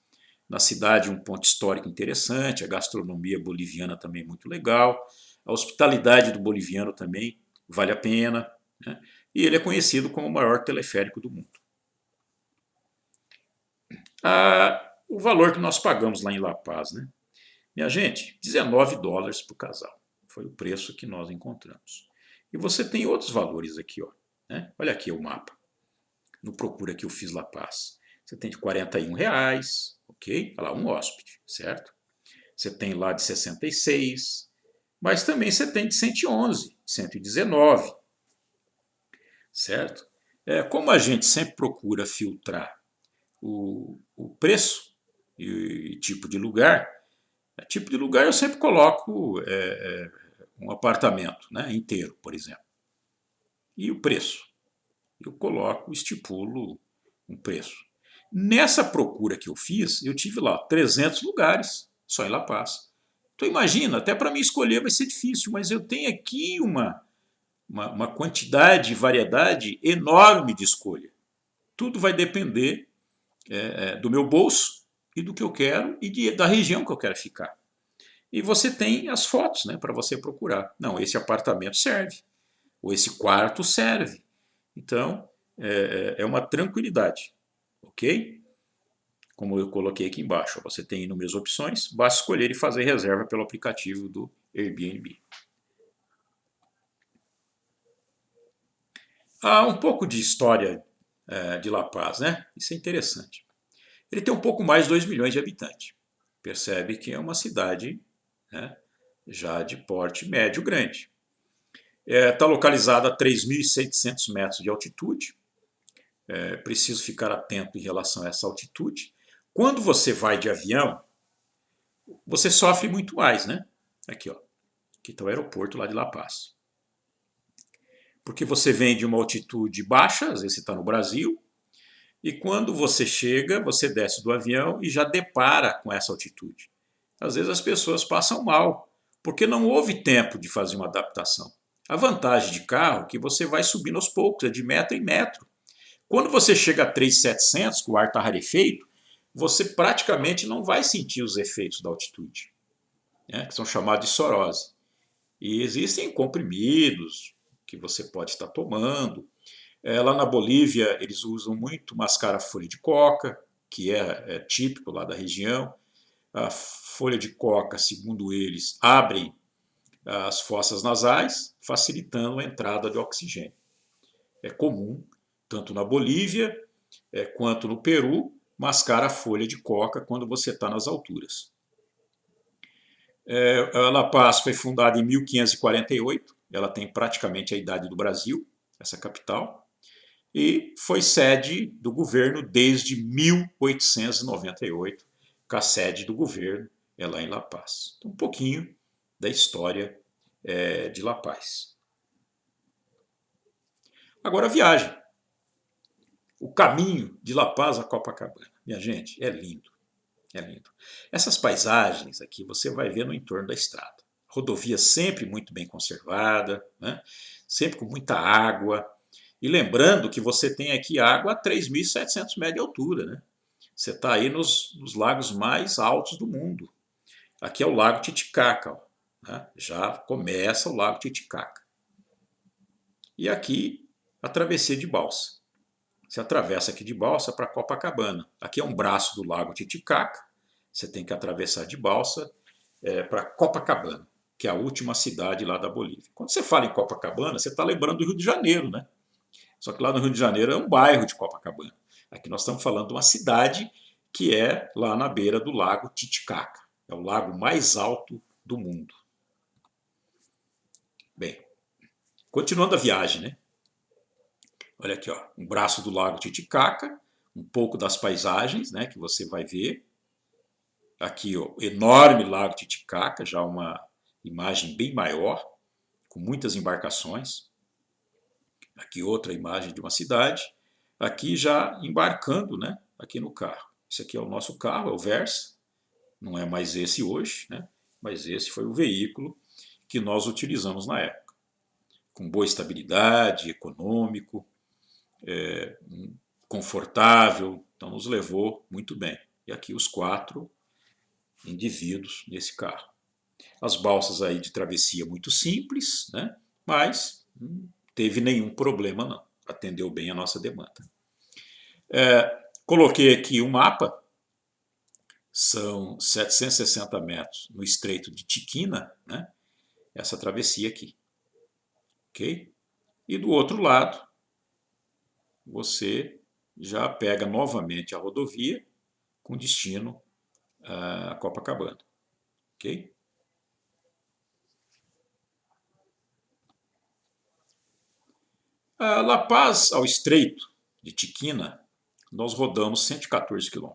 na cidade um ponto histórico interessante, a gastronomia boliviana também muito legal, a hospitalidade do boliviano também vale a pena, né, e ele é conhecido como o maior teleférico do mundo. O valor que nós pagamos lá em La Paz, né? Minha gente, $19 por casal. Foi o preço que nós encontramos. E você tem outros valores aqui, ó, né? Olha aqui o mapa. No Procura que eu fiz La Paz. Você tem de R$ 41, ok? Olha lá, um hóspede, certo? Você tem lá de 66, mas também você tem de 111, 119, certo? Como a gente sempre procura filtrar o preço e tipo de lugar, eu sempre coloco um apartamento, né, inteiro, por exemplo. E o preço? Eu coloco, estipulo um preço. Nessa procura que eu fiz, eu tive lá 300 lugares, só em La Paz. Então imagina, até para mim escolher vai ser difícil, mas eu tenho aqui uma quantidade, variedade enorme de escolha. Tudo vai depender do meu bolso e do que eu quero e da região que eu quero ficar. E você tem as fotos, né, para você procurar. Não, esse apartamento serve, ou esse quarto serve. Então, é uma tranquilidade, ok? Como eu coloquei aqui embaixo, você tem inúmeras opções, basta escolher e fazer reserva pelo aplicativo do Airbnb. Há um pouco de história de La Paz, né? Isso é interessante. Ele tem um pouco mais de 2 milhões de habitantes. Percebe que é uma cidade, né, já de porte médio grande. Está localizada a 3.700 metros de altitude. É preciso ficar atento em relação a essa altitude. Quando você vai de avião, você sofre muito mais, né? Aqui, ó. Aqui está o aeroporto lá de La Paz. Porque você vem de uma altitude baixa, às vezes você está no Brasil, e quando você chega, você desce do avião e já depara com essa altitude. Às vezes as pessoas passam mal, porque não houve tempo de fazer uma adaptação. A vantagem de carro é que você vai subindo aos poucos, é de metro em metro. Quando você chega a 3.700, que o ar está rarefeito, você praticamente não vai sentir os efeitos da altitude, né, que são chamados de sorose. E existem comprimidos que você pode estar tomando. Lá na Bolívia, eles usam muito mascara-folha de coca, que é típico lá da região. A folha de coca, segundo eles, abre as fossas nasais, facilitando a entrada de oxigênio. É comum, tanto na Bolívia quanto no Peru, mascar a folha de coca quando você está nas alturas. La Paz foi fundada em 1548, ela tem praticamente a idade do Brasil, essa capital, e foi sede do governo desde 1898, que a sede do governo é lá em La Paz. Então, um pouquinho da história de La Paz. Agora a viagem. O caminho de La Paz a Copacabana. Minha gente, é lindo. É lindo. Essas paisagens aqui você vai ver no entorno da estrada. Rodovia sempre muito bem conservada, né? Sempre com muita água. E lembrando que você tem aqui água a 3.700 metros de altura, né? Você está aí nos lagos mais altos do mundo. Aqui é o Lago Titicaca, ó, né? Já começa o Lago Titicaca. E aqui a travessia de balsa. Você atravessa aqui de balsa para Copacabana. Aqui é um braço do Lago Titicaca. Você tem que atravessar de balsa para Copacabana, que é a última cidade lá da Bolívia. Quando você fala em Copacabana, você está lembrando do Rio de Janeiro, né? Só que lá no Rio de Janeiro é um bairro de Copacabana. Aqui nós estamos falando de uma cidade que é lá na beira do Lago Titicaca. É o lago mais alto do mundo. Bem, continuando a viagem, né? Olha aqui, ó, um braço do Lago Titicaca, um pouco das paisagens, né, que você vai ver. Aqui o enorme Lago Titicaca, já uma imagem bem maior, com muitas embarcações. Aqui outra imagem de uma cidade. Aqui já embarcando, né, aqui no carro. Esse aqui é o nosso carro, é o Versa. Não é mais esse hoje, né, mas esse foi o veículo que nós utilizamos na época. Com boa estabilidade, econômico, confortável, então nos levou muito bem. E aqui os 4 indivíduos nesse carro. As balsas aí de travessia muito simples, né? Mas não teve nenhum problema não, atendeu bem a nossa demanda. Coloquei aqui um mapa, são 760 metros no Estreito de Tiquina, né? Essa travessia aqui, ok? E do outro lado, você já pega novamente a rodovia com destino a Copacabana, ok? A La Paz ao Estreito de Tiquina, nós rodamos 114 km.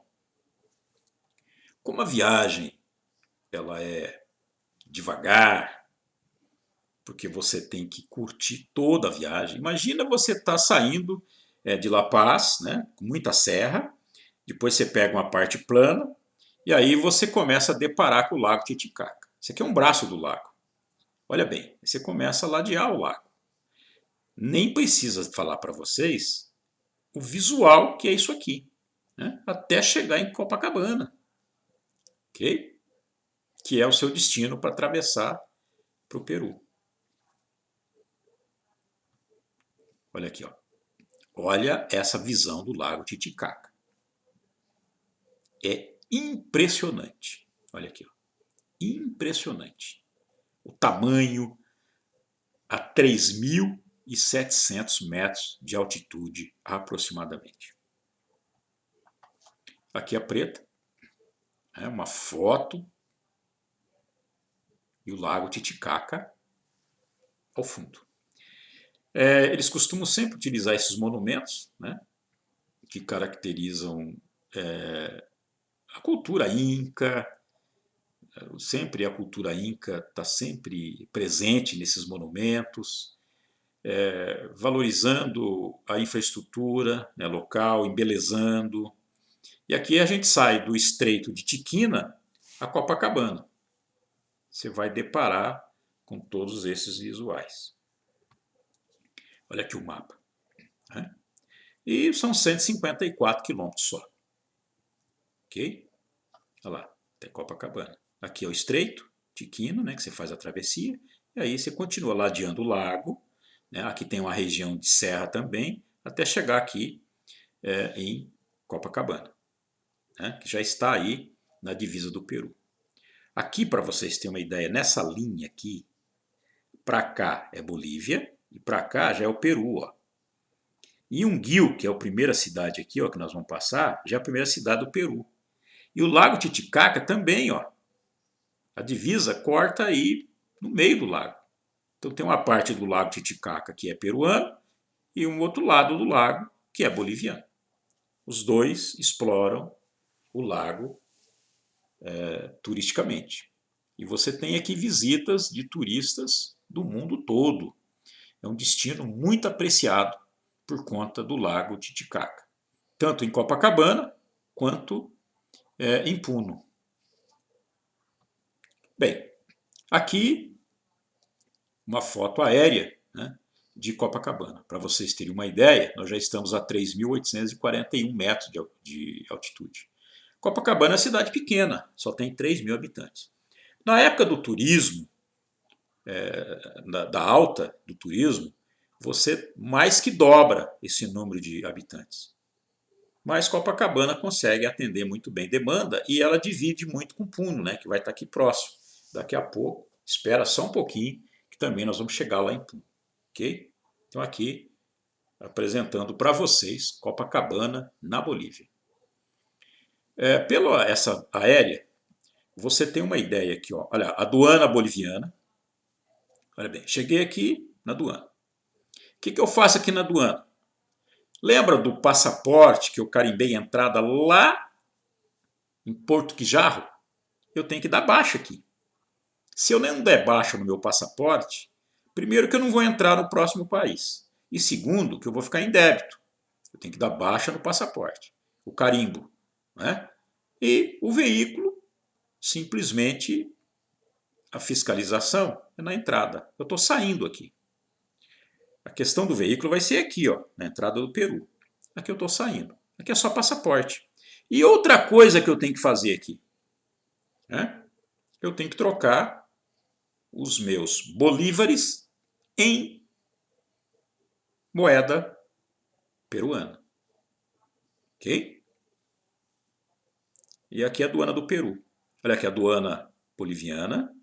Como a viagem ela é devagar, porque você tem que curtir toda a viagem. Imagina você estar saindo de La Paz, né, com muita serra, depois você pega uma parte plana, e aí você começa a deparar com o Lago Titicaca. Esse aqui é um braço do lago. Olha bem, você começa a ladear o lago. Nem precisa falar para vocês o visual que é isso aqui, né? Até chegar em Copacabana, ok? Que é o seu destino para atravessar para o Peru. Olha aqui, ó. Olha essa visão do Lago Titicaca. É impressionante. Olha aqui, ó. Impressionante. O tamanho a 3.700 metros de altitude aproximadamente. Aqui a preta, é uma foto e o Lago Titicaca ao fundo. Eles costumam sempre utilizar esses monumentos, né, que caracterizam a cultura inca. Sempre a cultura inca está sempre presente nesses monumentos, valorizando a infraestrutura, né, local, embelezando. E aqui a gente sai do Estreito de Tiquina a Copacabana. Você vai deparar com todos esses visuais. Olha aqui o mapa, né? E são 154 quilômetros só. Ok? Olha lá, até Copacabana. Aqui é o Estreito, Tiquina, né, que você faz a travessia, e aí você continua ladeando o lago, né, aqui tem uma região de serra também, até chegar aqui em Copacabana, né, que já está aí na divisa do Peru. Aqui, para vocês terem uma ideia, nessa linha aqui, para cá é Bolívia, e para cá já é o Peru, ó. E Unguil, que é a primeira cidade aqui, ó, que nós vamos passar, já é a primeira cidade do Peru. E o Lago Titicaca também, ó. A divisa corta aí no meio do lago. Então tem uma parte do Lago Titicaca que é peruano e um outro lado do lago que é boliviano. Os dois exploram o lago turisticamente. E você tem aqui visitas de turistas do mundo todo. É um destino muito apreciado por conta do Lago Titicaca, tanto em Copacabana quanto em Puno. Bem, aqui uma foto aérea, né, de Copacabana. Para vocês terem uma ideia, nós já estamos a 3.841 metros de altitude. Copacabana é uma cidade pequena, só tem 3.000 habitantes. Na época do turismo, da alta do turismo, você mais que dobra esse número de habitantes. Mas Copacabana consegue atender muito bem demanda e ela divide muito com Puno, né, que vai estar aqui próximo. Daqui a pouco, espera só um pouquinho, que também nós vamos chegar lá em Puno. Ok? Então aqui, apresentando para vocês Copacabana, na Bolívia. Pela essa aérea, você tem uma ideia aqui, ó. Olha, a aduana boliviana. Olha bem, cheguei aqui na aduana. O que eu faço aqui na aduana? Lembra do passaporte que eu carimbei a entrada lá em Porto Quijarro? eu tenho que dar baixa aqui. Se eu não der baixa no meu passaporte, primeiro que eu não vou entrar no próximo país. E segundo, que eu vou ficar em débito. Eu tenho que dar baixa no passaporte, o carimbo, né? E o veículo, simplesmente, a fiscalização é na entrada. Eu estou saindo aqui. A questão do veículo vai ser aqui, ó, na entrada do Peru. Aqui eu estou saindo. Aqui é só passaporte. E outra coisa que eu tenho que fazer aqui, né? Eu tenho que trocar os meus bolívares em moeda peruana. Ok? E aqui é a aduana do Peru. Olha aqui a aduana boliviana.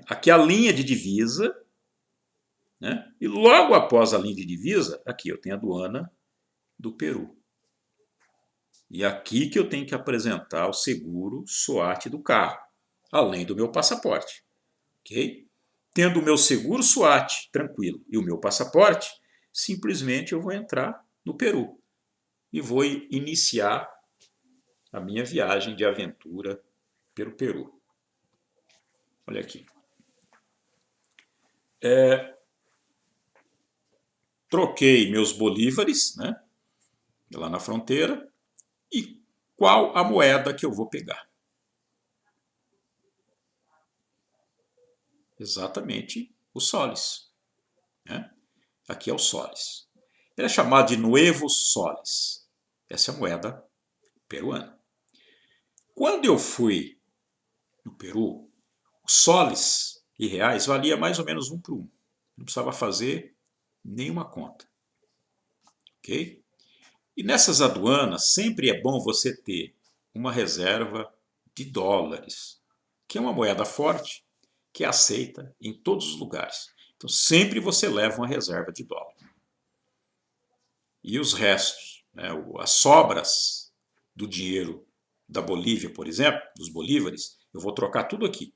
Aqui a linha de divisa. Né? E logo após a linha de divisa, aqui eu tenho a aduana do Peru. E aqui que eu tenho que apresentar o seguro SUAT do carro, além do meu passaporte. Ok? Tendo o meu seguro SUAT tranquilo e o meu passaporte, simplesmente eu vou entrar no Peru e vou iniciar a minha viagem de aventura pelo Peru. Olha aqui. Troquei meus bolívares, né, lá na fronteira. E qual a moeda que eu vou pegar? Exatamente o soles. Né? Aqui é o soles. Ele é chamado de Nuevo Soles. Essa é a moeda peruana. Quando eu fui no Peru, os soles e reais valia mais ou menos 1 para 1. Não precisava fazer nenhuma conta. Ok? E nessas aduanas sempre é bom você ter uma reserva de dólares, que é uma moeda forte, que é aceita em todos os lugares. Então sempre você leva uma reserva de dólar. E os restos, né, as sobras do dinheiro da Bolívia, por exemplo, dos bolívares, eu vou trocar tudo aqui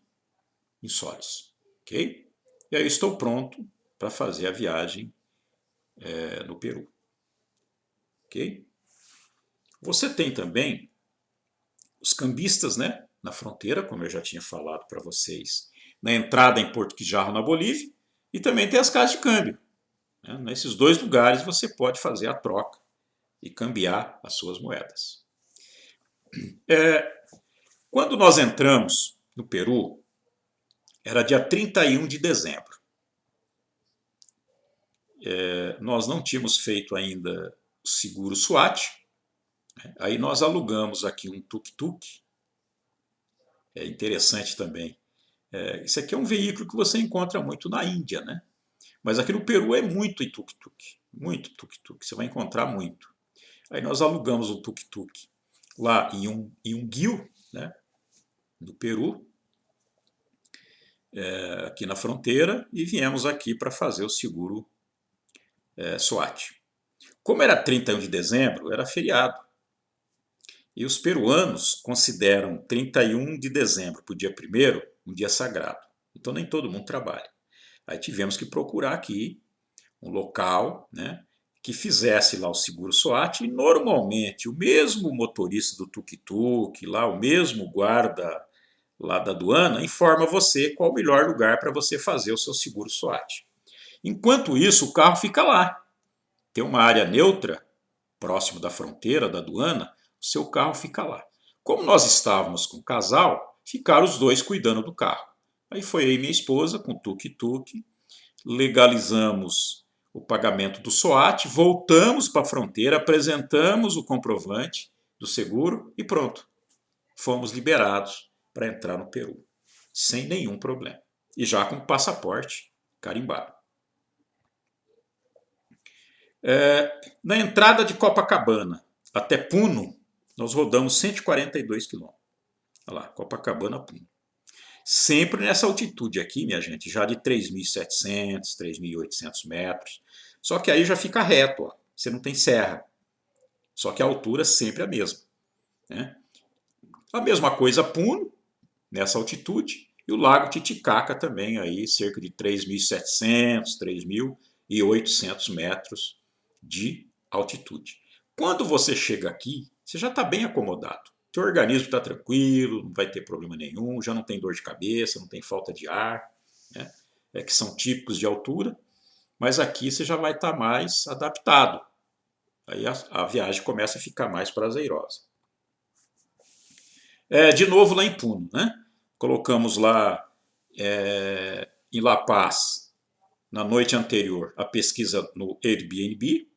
em soles. Ok? E aí eu estou pronto para fazer a viagem no Peru. Ok? Você tem também os cambistas, né, na fronteira, como eu já tinha falado para vocês, na entrada em Porto Quijarro, na Bolívia, e também tem as casas de câmbio. Né? Nesses dois lugares você pode fazer a troca e cambiar as suas moedas. Quando nós entramos no Peru, era dia 31 de dezembro. Nós não tínhamos feito ainda o seguro SUAT, né? Aí nós alugamos aqui um tuk-tuk. É interessante também. Isso aqui é um veículo que você encontra muito na Índia, né? Mas aqui no Peru é muito tuk-tuk. Muito tuk-tuk. Você vai encontrar muito. Aí nós alugamos um tuk-tuk lá em um guio, né, do Peru, aqui na fronteira, e viemos aqui para fazer o seguro SUAT. Como era 31 de dezembro, era feriado. E os peruanos consideram 31 de dezembro para o dia 1º um dia sagrado. Então nem todo mundo trabalha. Aí tivemos que procurar aqui um local, né, que fizesse lá o seguro SUAT, e normalmente o mesmo motorista do tuk-tuk, lá o mesmo guarda lá da aduana, informa você qual o melhor lugar para você fazer o seu seguro SUAT. Enquanto isso, o carro fica lá. Tem uma área neutra, próximo da fronteira da aduana, o seu carro fica lá. Como nós estávamos com o casal, ficaram os dois cuidando do carro. Aí foi eu e minha esposa com o tuk-tuk, legalizamos o pagamento do SUAT, voltamos para a fronteira, apresentamos o comprovante do seguro e pronto. Fomos liberados para entrar no Peru, sem nenhum problema. E já com o passaporte carimbado. Na entrada de Copacabana até Puno, nós rodamos 142 quilômetros. Olha lá, Copacabana, Puno. Sempre nessa altitude aqui, minha gente, já de 3.700, 3.800 metros. Só que aí já fica reto, ó. Você não tem serra. Só que a altura sempre é a mesma. Né? A mesma coisa Puno, nessa altitude, e o Lago Titicaca também, aí, cerca de 3.700, 3.800 metros de altitude. Quando você chega aqui, você já está bem acomodado. Seu organismo está tranquilo, não vai ter problema nenhum, já não tem dor de cabeça, não tem falta de ar, né? Que são típicos de altura, mas aqui você já vai estar mais adaptado. Aí a viagem começa a ficar mais prazerosa. De novo lá em Puno, né? Colocamos lá em La Paz, na noite anterior, a pesquisa no Airbnb.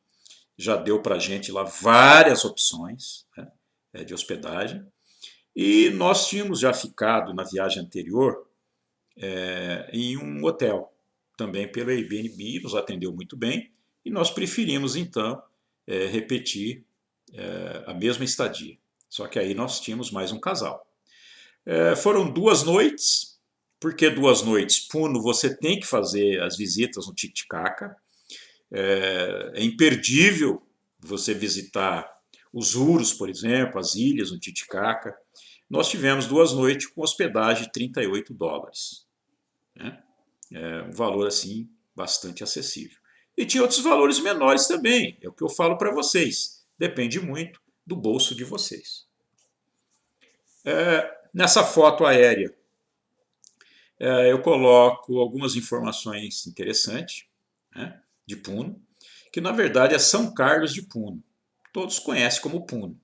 Já deu para a gente lá várias opções, né, de hospedagem. E nós tínhamos já ficado na viagem anterior em um hotel, também pelo Airbnb, nos atendeu muito bem. E nós preferimos então repetir a mesma estadia. Só que aí nós tínhamos mais um casal. Foram 2 noites. Por que 2 noites? Puno, você tem que fazer as visitas no Titicaca. É imperdível você visitar os Urus, por exemplo, as ilhas no Titicaca. Nós tivemos 2 noites com hospedagem de $38. Né? Um valor assim bastante acessível. E tinha outros valores menores também, é o que eu falo para vocês. Depende muito do bolso de vocês. Nessa foto aérea, eu coloco algumas informações interessantes, né, de Puno, que na verdade é São Carlos de Puno. Todos conhecem como Puno.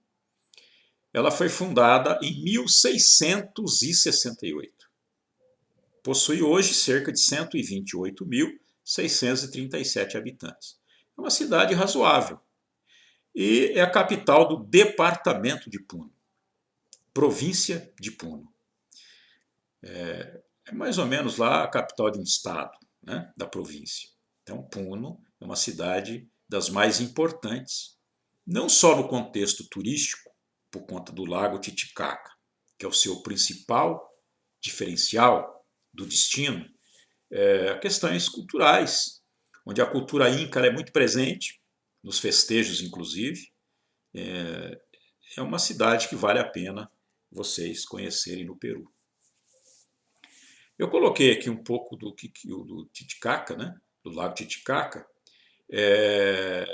Ela foi fundada em 1668. Possui hoje cerca de 128.637 habitantes. É uma cidade razoável. E é a capital do departamento de Puno, província de Puno. É mais ou menos lá a capital de um estado, né, da província. Então, Puno é uma cidade das mais importantes, não só no contexto turístico, por conta do Lago Titicaca, que é o seu principal diferencial do destino, questões culturais, onde a cultura inca é muito presente, nos festejos inclusive. É uma cidade que vale a pena vocês conhecerem no Peru. Eu coloquei aqui um pouco do Titicaca, né? Do Lago Titicaca. É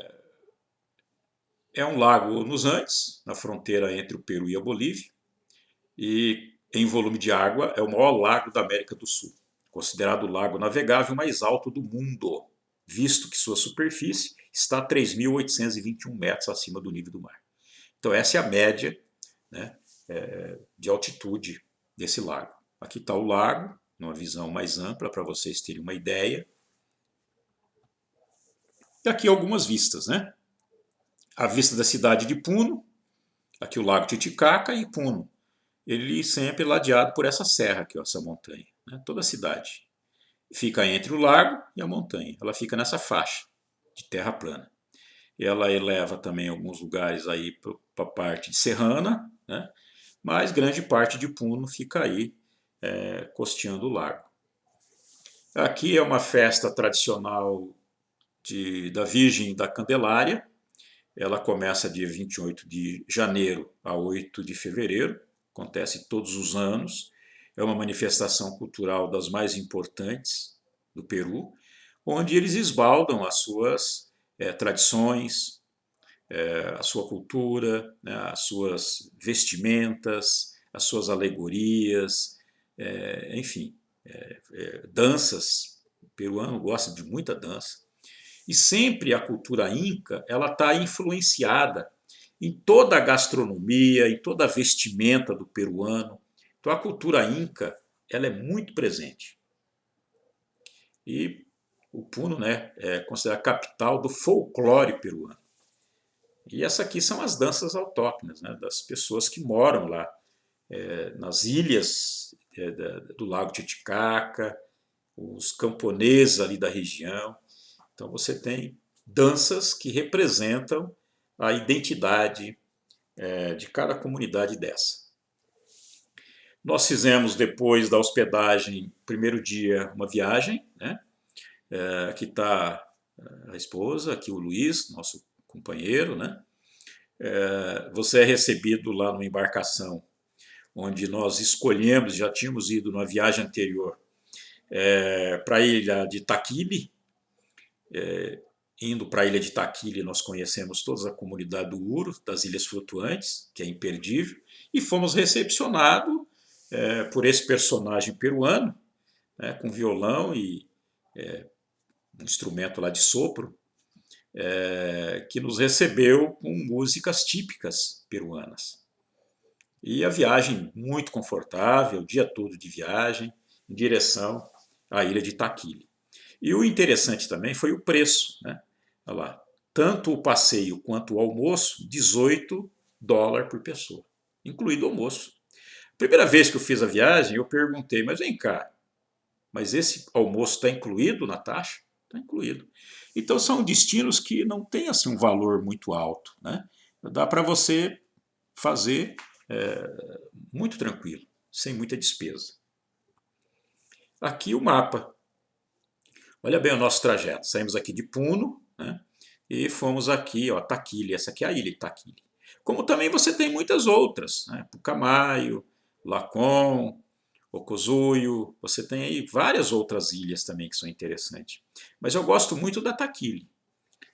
um lago nos Andes, na fronteira entre o Peru e a Bolívia, e em volume de água é o maior lago da América do Sul, considerado o lago navegável mais alto do mundo, visto que sua superfície está a 3.821 metros acima do nível do mar. Então essa é a média, né, de altitude desse lago. Aqui está o lago, numa visão mais ampla, para vocês terem uma ideia. E aqui algumas vistas, né? A vista da cidade de Puno, aqui o Lago Titicaca e Puno. Ele sempre é ladeado por essa serra aqui, ó, essa montanha, né? Toda a cidade fica entre o lago e a montanha. Ela fica nessa faixa de terra plana. Ela eleva também alguns lugares aí para a parte de serrana, né? Mas grande parte de Puno fica aí costeando o lago. Aqui é uma festa tradicional da Virgem da Candelária. Ela começa dia 28 de janeiro a 8 de fevereiro, acontece todos os anos. É uma manifestação cultural das mais importantes do Peru, onde eles esbaldam as suas tradições, a sua cultura, né, as suas vestimentas, as suas alegorias, enfim, danças. O peruano gosta de muita dança. E sempre a cultura inca ela está influenciada em toda a gastronomia, em toda a vestimenta do peruano. Então a cultura inca ela é muito presente. E o Puno, né, é considerado a capital do folclore peruano. E essas aqui são as danças autóctones, né, das pessoas que moram lá, nas ilhas do Lago Titicaca, os camponeses ali da região. Então você tem danças que representam a identidade de cada comunidade dessa. Nós fizemos depois da hospedagem, primeiro dia, uma viagem, né? Aqui está a esposa, aqui o Luiz, nosso companheiro, né? Você é recebido lá numa embarcação onde nós escolhemos, já tínhamos ido numa viagem anterior para a ilha de Taquibe. Indo para a ilha de Taquile, nós conhecemos toda a comunidade do Uro, das Ilhas Flutuantes, que é imperdível, e fomos recepcionados por esse personagem peruano, né, com violão e um instrumento lá de sopro, que nos recebeu com músicas típicas peruanas. E a viagem muito confortável, o dia todo de viagem, em direção à ilha de Taquile. E o interessante também foi o preço, né? Olha lá, tanto o passeio quanto o almoço, $18 por pessoa, incluído o almoço. Primeira vez que eu fiz a viagem, eu perguntei, mas vem cá, mas esse almoço está incluído na taxa? Está incluído. Então são destinos que não têm assim, um valor muito alto, né? Dá para você fazer muito tranquilo, sem muita despesa. Aqui o mapa. Olha bem o nosso trajeto. Saímos aqui de Puno, né, e fomos aqui, ó, Taquile. Essa aqui é a ilha de Taquile. Como também você tem muitas outras, né, Pucamayo, Lacon, Ocosuyo. Você tem aí várias outras ilhas também que são interessantes. Mas eu gosto muito da Taquile.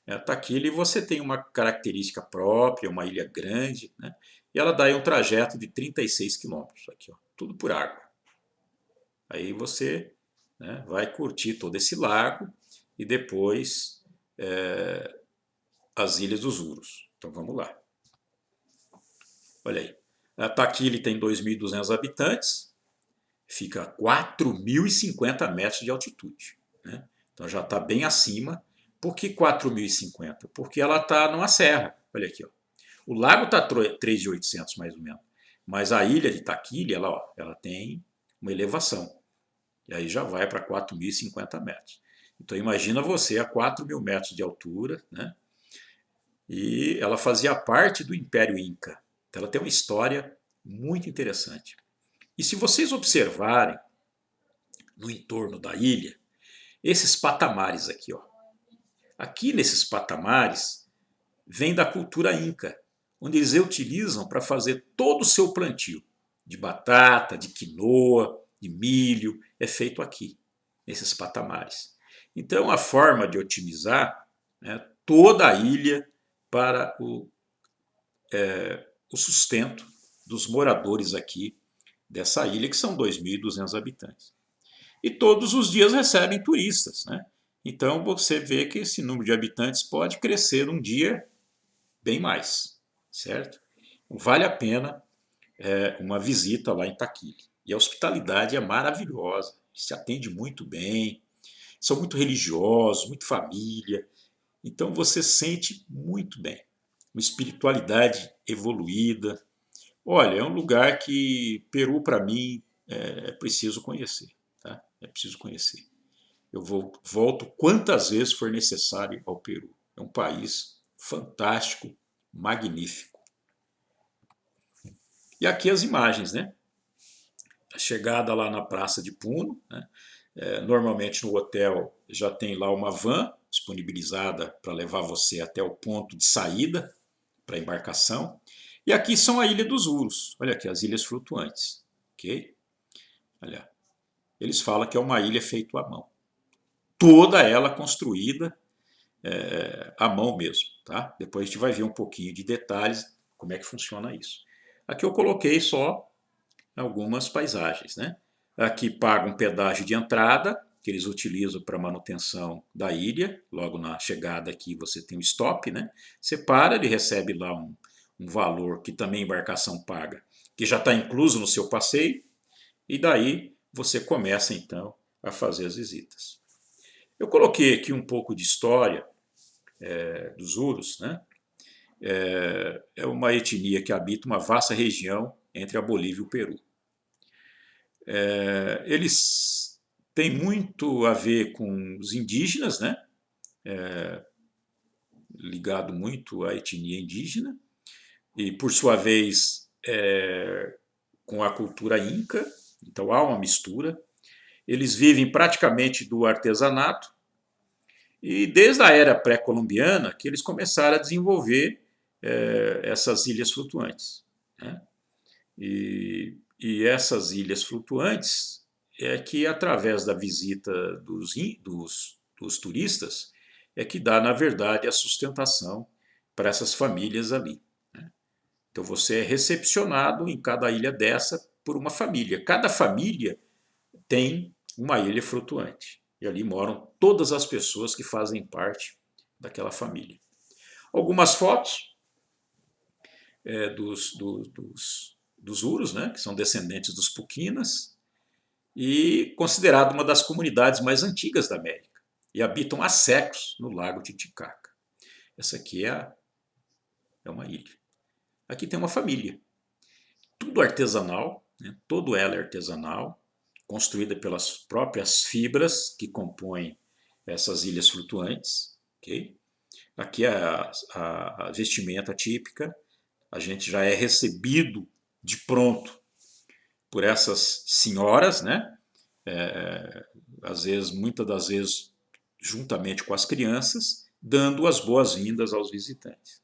A Taquile você tem uma característica própria, uma ilha grande, né, e ela dá aí um trajeto de 36 quilômetros, aqui, ó, tudo por água. Aí você, né, vai curtir todo esse lago e depois as Ilhas dos Uros. Então vamos lá. Olha aí. A Taquile tem 2.200 habitantes, fica a 4.050 metros de altitude, né? Então já está bem acima. Por que 4.050? Porque ela está numa serra. Olha aqui, ó. O lago está 3.800 mais ou menos, mas a ilha de Taquile, ela tem uma elevação. E aí já vai para 4.050 metros. Então imagina você a 4.000 metros de altura, né? E ela fazia parte do Império Inca. Então ela tem uma história muito interessante. E se vocês observarem no entorno da ilha, esses patamares aqui, ó. Aqui nesses patamares vem da cultura Inca, onde eles utilizam para fazer todo o seu plantio de batata, de quinoa, de milho, é feito aqui, nesses patamares. Então, a forma de otimizar, né, toda a ilha para o sustento dos moradores aqui dessa ilha, que são 2.200 habitantes. E todos os dias recebem turistas, né? Então você vê que esse número de habitantes pode crescer um dia bem mais, certo? Vale a pena uma visita lá em Taquile. E a hospitalidade é maravilhosa, se atende muito bem, são muito religiosos, muito família. Então você sente muito bem, uma espiritualidade evoluída. Olha, é um lugar que Peru, para mim, é preciso conhecer. Tá? É preciso conhecer. Eu volto quantas vezes for necessário ao Peru. É um país fantástico, magnífico. E aqui as imagens, né? A chegada lá na Praça de Puno, né? Normalmente no hotel já tem lá uma van disponibilizada para levar você até o ponto de saída para a embarcação. E aqui são a Ilha dos Uros. Olha aqui, as ilhas flutuantes. Ok? Olha, eles falam que é uma ilha feita à mão. Toda ela construída à mão mesmo. Tá? Depois a gente vai ver um pouquinho de detalhes, como é que funciona isso. Aqui eu coloquei só algumas paisagens, né? Aqui paga um pedágio de entrada, que eles utilizam para manutenção da ilha. Logo na chegada aqui você tem um stop, né? Você para, ele recebe lá um valor que também a embarcação paga, que já está incluso no seu passeio, e daí você começa então a fazer as visitas. Eu coloquei aqui um pouco de história dos Uros, né? É uma etnia que habita uma vasta região entre a Bolívia e o Peru. Eles têm muito a ver com os indígenas, né? Ligado muito à etnia indígena, e por sua vez com a cultura inca, então há uma mistura. Eles vivem praticamente do artesanato, e desde a era pré-colombiana que eles começaram a desenvolver essas ilhas flutuantes, né? E essas ilhas flutuantes é que, através da visita dos turistas, é que dá, na verdade, a sustentação para essas famílias ali. Então você é recepcionado em cada ilha dessa por uma família. Cada família tem uma ilha flutuante. E ali moram todas as pessoas que fazem parte daquela família. Algumas fotos dos Urus, né, que são descendentes dos Puquinas, e considerado uma das comunidades mais antigas da América. E habitam há séculos no Lago Titicaca. Essa aqui é uma ilha. Aqui tem uma família. Tudo artesanal, né, todo ela é artesanal, construída pelas próprias fibras que compõem essas ilhas flutuantes. Okay? Aqui é a vestimenta típica. A gente já é recebido de pronto por essas senhoras, né? Às vezes, muitas das vezes, juntamente com as crianças, dando as boas-vindas aos visitantes.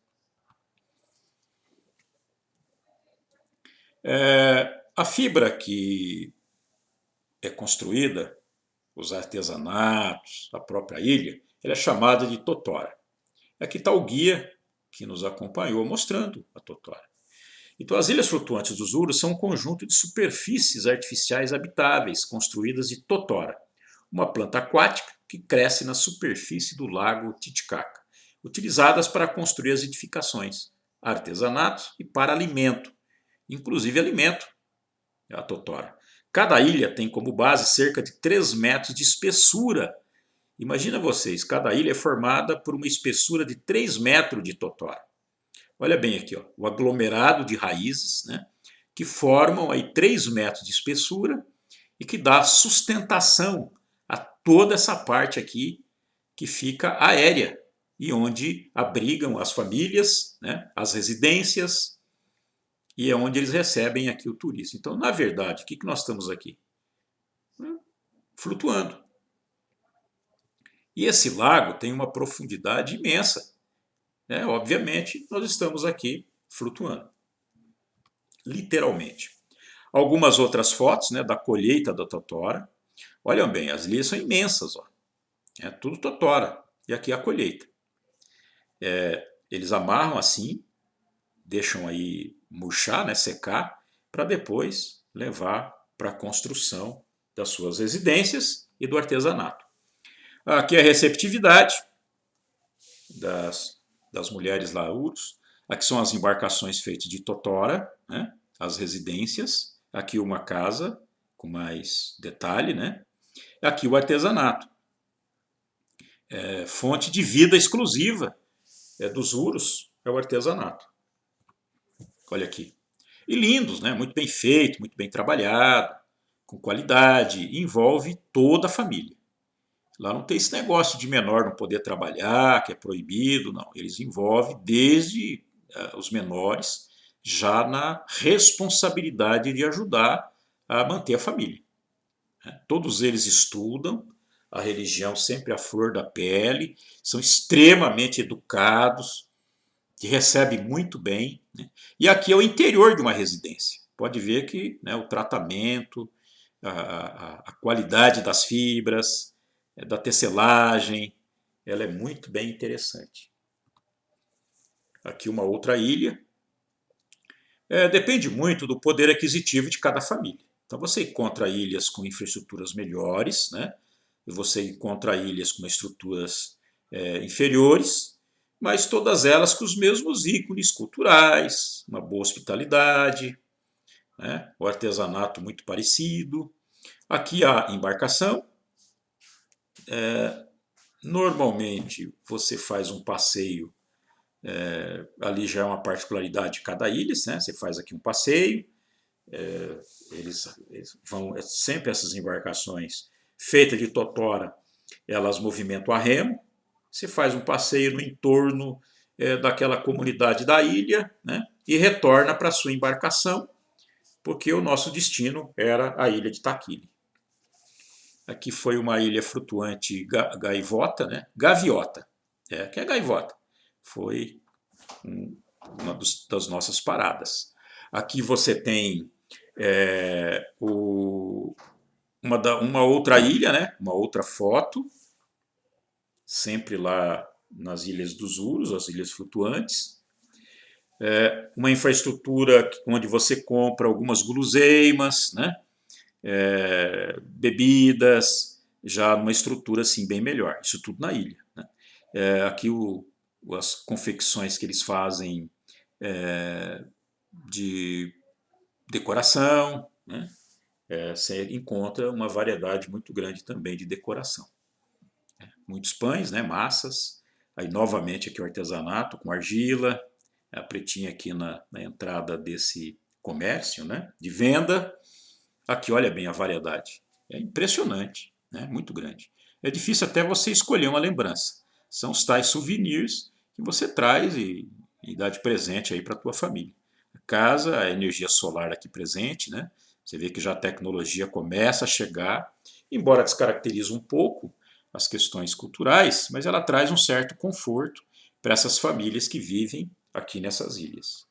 A fibra que é construída, os artesanatos, a própria ilha, ela é chamada de totora. Aqui está o guia que nos acompanhou mostrando a totora. Então, as ilhas flutuantes dos Urus são um conjunto de superfícies artificiais habitáveis construídas de totora, uma planta aquática que cresce na superfície do lago Titicaca, utilizadas para construir as edificações, artesanatos e para alimento, inclusive alimento, a totora. Cada ilha tem como base cerca de 3 metros de espessura. Imagina vocês, cada ilha é formada por uma espessura de 3 metros de totora. Olha bem aqui, ó, o aglomerado de raízes, né, que formam aí 3 metros de espessura e que dá sustentação a toda essa parte aqui que fica aérea e onde abrigam as famílias, né, as residências, e é onde eles recebem aqui o turista. Então, na verdade, o que nós estamos aqui? Flutuando. E esse lago tem uma profundidade imensa. Né? Obviamente, nós estamos aqui flutuando. Literalmente. Algumas outras fotos, né, da colheita da totora. Olham bem, as ilhas são imensas. Ó. É tudo totora. E aqui a colheita. Eles amarram assim, deixam aí murchar, né, secar, para depois levar para a construção das suas residências e do artesanato. Aqui a receptividade das mulheres laúros. Aqui são as embarcações feitas de totora, né, as residências. Aqui uma casa com mais detalhe. Né. Aqui o artesanato. Fonte de vida exclusiva dos Urus é o artesanato. Olha aqui. E lindos, né? Muito bem feito, muito bem trabalhado, com qualidade, envolve toda a família. Lá não tem esse negócio de menor não poder trabalhar, que é proibido, não. Eles envolvem desde os menores, já na responsabilidade de ajudar a manter a família. Todos eles estudam, a religião sempre à flor da pele, são extremamente educados, que recebe muito bem. Né? E aqui é o interior de uma residência. Pode ver que, né, o tratamento, a qualidade das fibras, da tecelagem, ela é muito bem interessante. Aqui uma outra ilha. Depende muito do poder aquisitivo de cada família. Então você encontra ilhas com infraestruturas melhores, né? E você encontra ilhas com estruturas inferiores, mas todas elas com os mesmos ícones culturais, uma boa hospitalidade, né? O artesanato muito parecido. Aqui a embarcação. Normalmente você faz um passeio, ali já é uma particularidade de cada ilha, né? Você faz aqui um passeio, eles vão, sempre essas embarcações feitas de totora, elas movimentam a remo. Você faz um passeio no entorno daquela comunidade da ilha, né, e retorna para a sua embarcação, porque o nosso destino era a ilha de Taquile. Aqui foi uma ilha flutuante gaivota, né, gaviota, que é gaivota. Foi uma das nossas paradas. Aqui você tem uma outra ilha, né, uma outra foto, sempre lá nas Ilhas dos Ouros, as ilhas flutuantes. Uma infraestrutura onde você compra algumas guloseimas, né? Bebidas, já numa estrutura assim bem melhor. Isso tudo na ilha, né? Aqui as confecções que eles fazem de decoração, né? Você encontra uma variedade muito grande também de decoração. Muitos pães, né? Massas, aí novamente aqui o artesanato com argila, a pretinha aqui na entrada desse comércio, né? De venda. Aqui olha bem a variedade, é impressionante, né? Muito grande. É difícil até você escolher uma lembrança. São os tais souvenirs que você traz e dá de presente aí para a tua família. A casa, a energia solar aqui presente, né? Você vê que já a tecnologia começa a chegar, embora descaracterize um pouco as questões culturais, mas ela traz um certo conforto para essas famílias que vivem aqui nessas ilhas.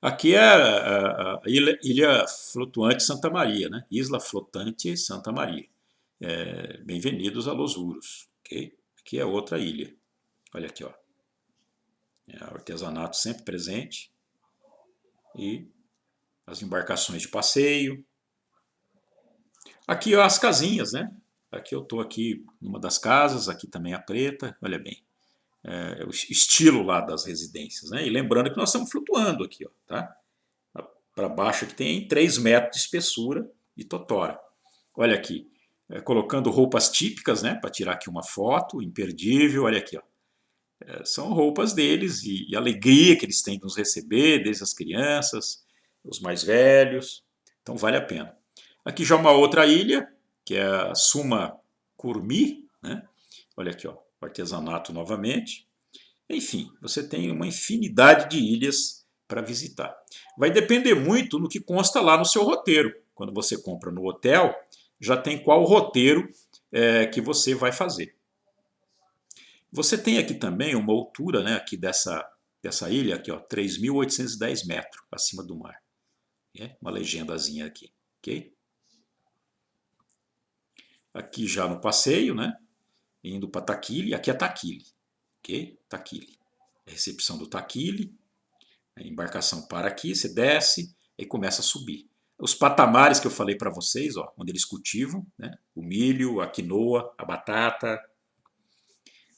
Aqui é a ilha flutuante Santa Maria, né? Isla Flotante Santa Maria. Bem-vindos a Los Ouros, ok? Aqui é outra ilha. Olha aqui, ó. O artesanato sempre presente e as embarcações de passeio. Aqui ó, as casinhas, né? Aqui eu estou aqui numa das casas, aqui também a preta, olha bem. O estilo lá das residências, né? E lembrando que nós estamos flutuando aqui, ó, tá? Para baixo aqui tem 3 metros de espessura e totora. Olha aqui, colocando roupas típicas, né? Para tirar aqui uma foto, imperdível, olha aqui, ó. São roupas deles e a alegria que eles têm de nos receber, desde as crianças, os mais velhos, então vale a pena. Aqui já uma outra ilha, que é a Suma Curmi, né? Olha aqui, ó, o artesanato novamente. Enfim, você tem uma infinidade de ilhas para visitar. Vai depender muito no que consta lá no seu roteiro. Quando você compra no hotel, já tem qual roteiro que você vai fazer. Você tem aqui também uma altura, né, aqui dessa ilha, aqui, ó, 3.810 metros acima do mar. Uma legendazinha aqui, ok? Aqui já no passeio, né, indo para Taquile, aqui é Taquile, ok? Taquile. A recepção do Taquile, a embarcação para aqui, você desce e começa a subir. Os patamares que eu falei para vocês, ó, onde eles cultivam, né, o milho, a quinoa, a batata.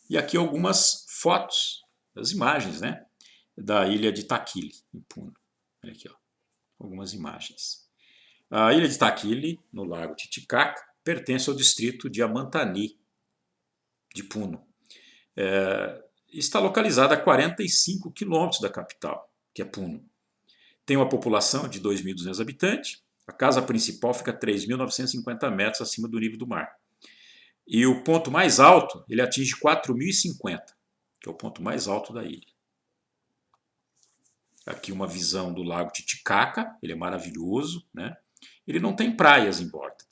E aqui algumas fotos, as imagens, né, da ilha de Taquile, em Puno. Olha aqui, ó, algumas imagens. A ilha de Taquile, no lago Titicaca, pertence ao distrito de Amantani, de Puno. Está localizada a 45 quilômetros da capital, que é Puno. Tem uma população de 2.200 habitantes. A casa principal fica a 3.950 metros acima do nível do mar. E o ponto mais alto, ele atinge 4.050, que é o ponto mais alto da ilha. Aqui uma visão do lago Titicaca, ele é maravilhoso, né? Ele não tem praias em volta,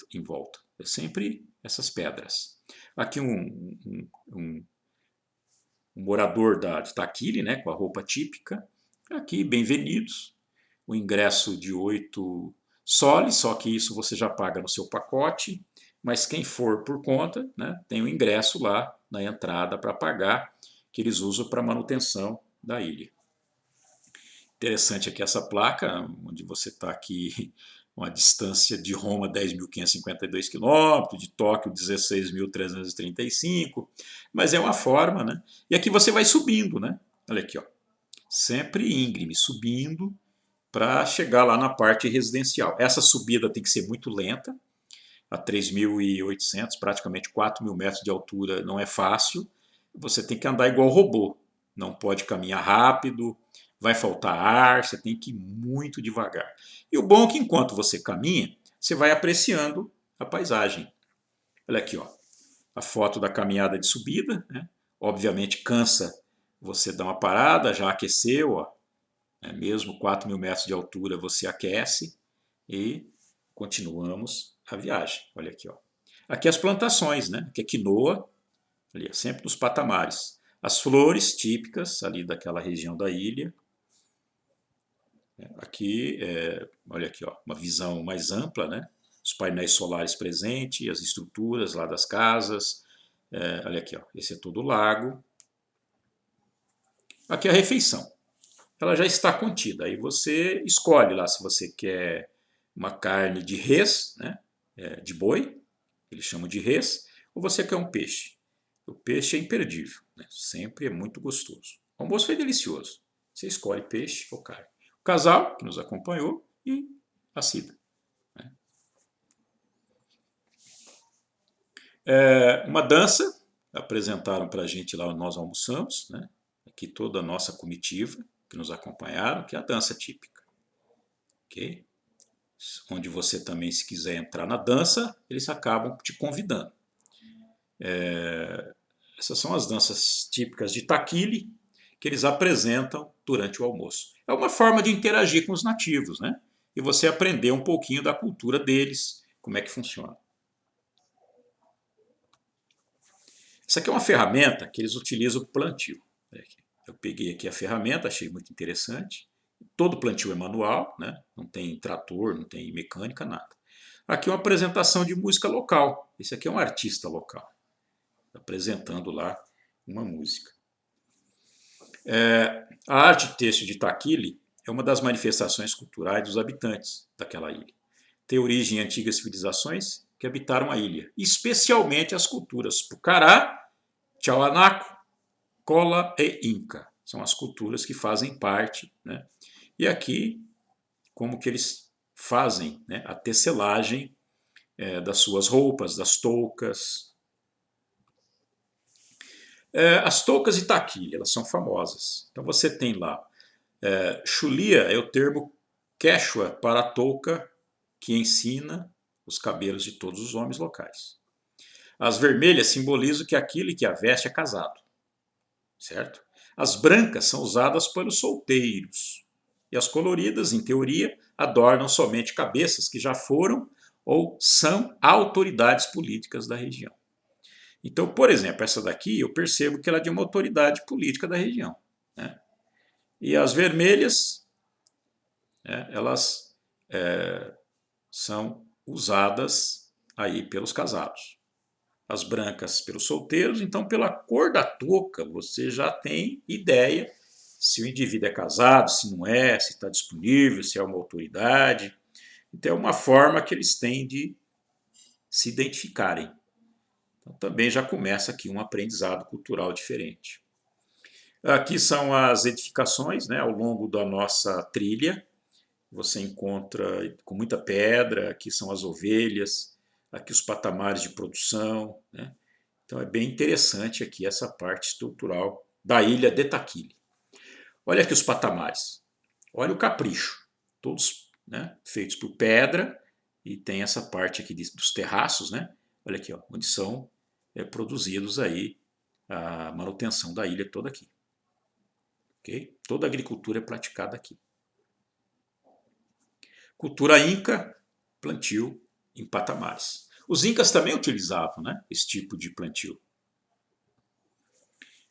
é sempre essas pedras. Aqui um morador de Taquile, né, com a roupa típica. Aqui, bem-vindos. O ingresso de 8 soles, só que isso você já paga no seu pacote. Mas quem for por conta, né, tem o ingresso lá na entrada para pagar, que eles usam para manutenção da ilha. Interessante aqui essa placa, onde você está aqui uma distância de Roma 10.552 km, de Tóquio 16.335, mas é uma forma, né? E aqui você vai subindo, né? Olha aqui, ó, sempre íngreme, subindo para chegar lá na parte residencial. Essa subida tem que ser muito lenta, a 3.800, praticamente 4.000 metros de altura, não é fácil. Você tem que andar igual robô, não pode caminhar rápido, vai faltar ar, você tem que ir muito devagar. E o bom é que enquanto você caminha, você vai apreciando a paisagem. Olha aqui, ó, a foto da caminhada de subida, né? Obviamente cansa você dar uma parada, já aqueceu, ó, mesmo 4.000 metros de altura você aquece e continuamos a viagem. Olha aqui, ó. Aqui as plantações, né? Aqui é quinoa, ali, sempre nos patamares. As flores típicas ali daquela região da ilha. Aqui, olha aqui, ó, uma visão mais ampla, né? Os painéis solares presentes, as estruturas lá das casas, Olha aqui, ó, esse é todo o lago. Aqui é a refeição. Ela já está contida. Aí você escolhe lá se você quer uma carne de res, né, de boi, eles chamam de res, ou você quer um peixe. O peixe é imperdível, né, sempre é muito gostoso. O almoço foi delicioso. Você escolhe peixe ou carne. O casal que nos acompanhou e a Cida. Né. Uma dança, apresentaram para a gente lá, nós almoçamos, né, aqui toda a nossa comitiva que nos acompanharam, que é a dança típica. Ok? Onde você também, se quiser entrar na dança, eles acabam te convidando. Essas são as danças típicas de Taquile, que eles apresentam durante o almoço. É uma forma de interagir com os nativos, né? E você aprender um pouquinho da cultura deles, como é que funciona. Essa aqui é uma ferramenta que eles utilizam para o plantio. Eu peguei aqui a ferramenta, achei muito interessante. Todo plantio é manual, né? Não tem trator, não tem mecânica, nada. Aqui é uma apresentação de música local. Esse aqui é um artista local, apresentando lá uma música. A arte têxtil de Taquile é uma das manifestações culturais dos habitantes daquela ilha. Tem origem em antigas civilizações que habitaram a ilha, especialmente as culturas Pucará, Tiahuanaco, Cola e Inca. São as culturas que fazem parte, né? E aqui, como que eles fazem, né, a tecelagem das suas roupas, das toucas. As toucas de Taquile, elas são famosas. Então você tem lá, chulia é o termo quechua para a touca que ensina os cabelos de todos os homens locais. As vermelhas simbolizam que aquele que a veste é casado, certo? As brancas são usadas pelos solteiros. E as coloridas, em teoria, adornam somente cabeças que já foram ou são autoridades políticas da região. Então, por exemplo, essa daqui eu percebo que ela é de uma autoridade política da região. Né? E as vermelhas, né, elas são usadas aí pelos casados. As brancas pelos solteiros, então pela cor da touca você já tem ideia se o indivíduo é casado, se não é, se está disponível, se é uma autoridade. Então é uma forma que eles têm de se identificarem. Então também já começa aqui um aprendizado cultural diferente. Aqui são as edificações, né, ao longo da nossa trilha. Você encontra com muita pedra, aqui são as ovelhas, aqui os patamares de produção, né? Então é bem interessante aqui essa parte estrutural da ilha de Taquile. Olha aqui os patamares, olha o capricho, todos, né, feitos por pedra, e tem essa parte aqui dos terraços, né? Olha aqui, ó, onde são produzidos aí a manutenção da ilha toda aqui. Okay? Toda a agricultura é praticada aqui. Cultura inca, plantio em patamares. Os incas também utilizavam, né, esse tipo de plantio.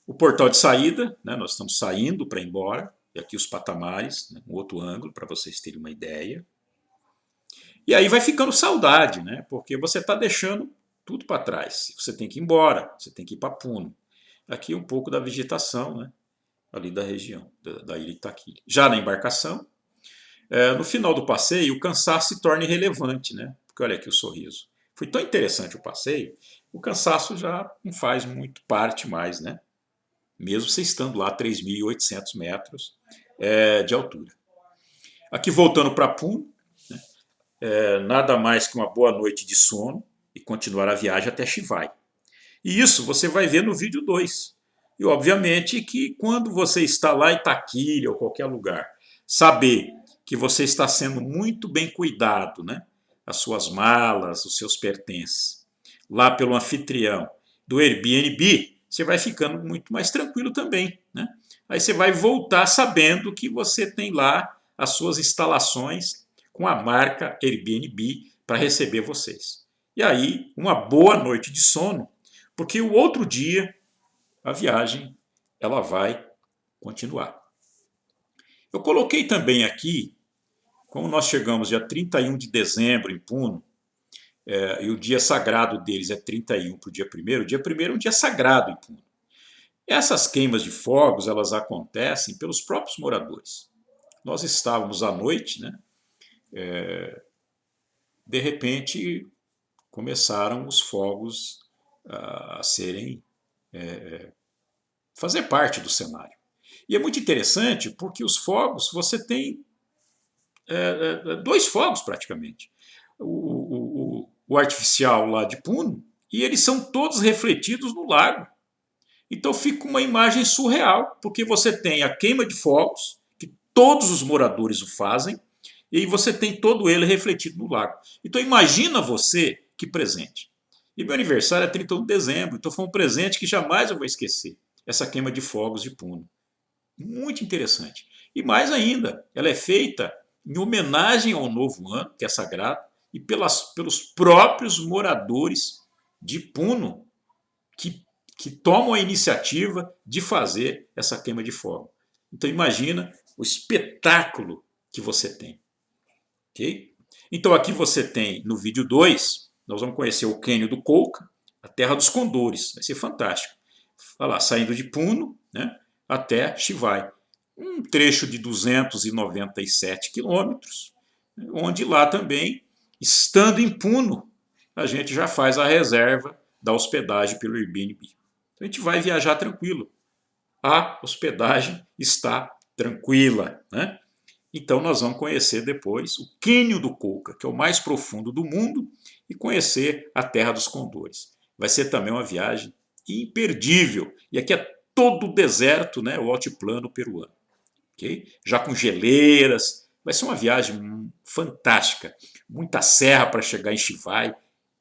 O portal de saída, né, nós estamos saindo para ir embora, e aqui os patamares, né, um outro ângulo para vocês terem uma ideia. E aí vai ficando saudade, né, porque você está deixando tudo para trás. Você tem que ir embora, você tem que ir para Puno. Aqui um pouco da vegetação, né, ali da região, da ilha Itaquí. Já na embarcação, no final do passeio, o cansaço se torna irrelevante, né? Porque olha aqui o sorriso. Foi tão interessante o passeio, o cansaço já não faz muito parte mais, né? Mesmo você estando lá a 3.800 metros de altura. Aqui voltando para Puno, né? Nada mais que uma boa noite de sono e continuar a viagem até Chivai. E isso você vai ver no vídeo 2. E obviamente que quando você está lá em Itaquí ou qualquer lugar, saber que você está sendo muito bem cuidado, né? As suas malas, os seus pertences, lá pelo anfitrião do Airbnb, você vai ficando muito mais tranquilo também, né? Aí você vai voltar sabendo que você tem lá as suas instalações com a marca Airbnb para receber vocês. E aí, uma boa noite de sono, porque o outro dia a viagem ela vai continuar. Eu coloquei também aqui, como nós chegamos dia 31 de dezembro em Puno, e o dia sagrado deles é 31 para o dia 1º. O dia 1º é um dia sagrado em Puno. Essas queimas de fogos, elas acontecem pelos próprios moradores. Nós estávamos à noite, né? De repente começaram os fogos a serem fazer parte do cenário. E é muito interessante porque os fogos, você tem dois fogos praticamente. O artificial lá de Puno, e eles são todos refletidos no lago. Então fica uma imagem surreal, porque você tem a queima de fogos, que todos os moradores o fazem, e você tem todo ele refletido no lago. Então imagina você que presente. E meu aniversário é 31 de dezembro, então foi um presente que jamais eu vou esquecer. Essa queima de fogos de Puno. Muito interessante. E mais ainda, ela é feita em homenagem ao novo ano, que é sagrado, e pelos próprios moradores de Puno, que tomam a iniciativa de fazer essa queima de fogo. Então imagina o espetáculo que você tem. Okay? Então aqui você tem, no vídeo 2, nós vamos conhecer o Cânion do Colca, a Terra dos Condores. Vai ser fantástico. Olha lá, saindo de Puno, né, até Chivai. Um trecho de 297 quilômetros, onde lá também, estando em Puno, a gente já faz a reserva da hospedagem pelo Airbnb. Então a gente vai viajar tranquilo. A hospedagem está tranquila, né? Então nós vamos conhecer depois o Cânion do Colca, que é o mais profundo do mundo, e conhecer a Terra dos Condores. Vai ser também uma viagem imperdível. E aqui é todo o deserto, né, o altiplano peruano. Okay? Já com geleiras. Vai ser uma viagem fantástica. Muita serra para chegar em Chivai.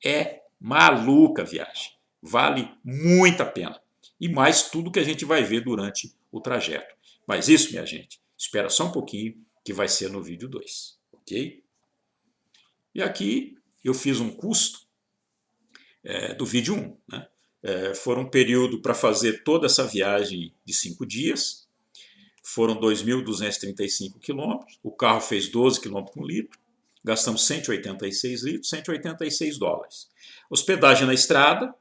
É maluca a viagem. Vale muito a pena. E mais tudo que a gente vai ver durante o trajeto. Mas isso, minha gente, espera só um pouquinho que vai ser no vídeo 2. Ok? E aqui eu fiz um custo do vídeo 1. Né? Foram um período para fazer toda essa viagem de 5 dias. Foram 2.235 quilômetros. O carro fez 12 quilômetros por litro. Gastamos 186 litros, 186 dólares. Hospedagem na estrada,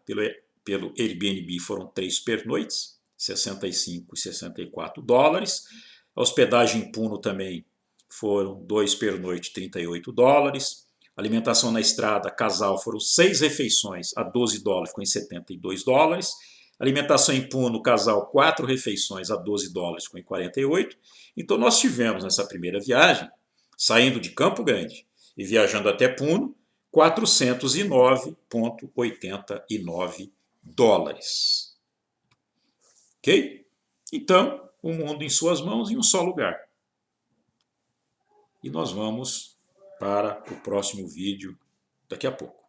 pelo Airbnb, foram 3 pernoites, 65 e 64 dólares. A hospedagem em Puno também foram 2 pernoite, 38 dólares. Alimentação na estrada, casal, foram 6 refeições a 12 dólares, ficou em 72 dólares. Alimentação em Puno, casal, 4 refeições a 12 dólares, ficou em 48. Então nós tivemos nessa primeira viagem, saindo de Campo Grande e viajando até Puno, 409,89 dólares. Ok? Então, o mundo em suas mãos em um só lugar. E nós vamos para o próximo vídeo daqui a pouco.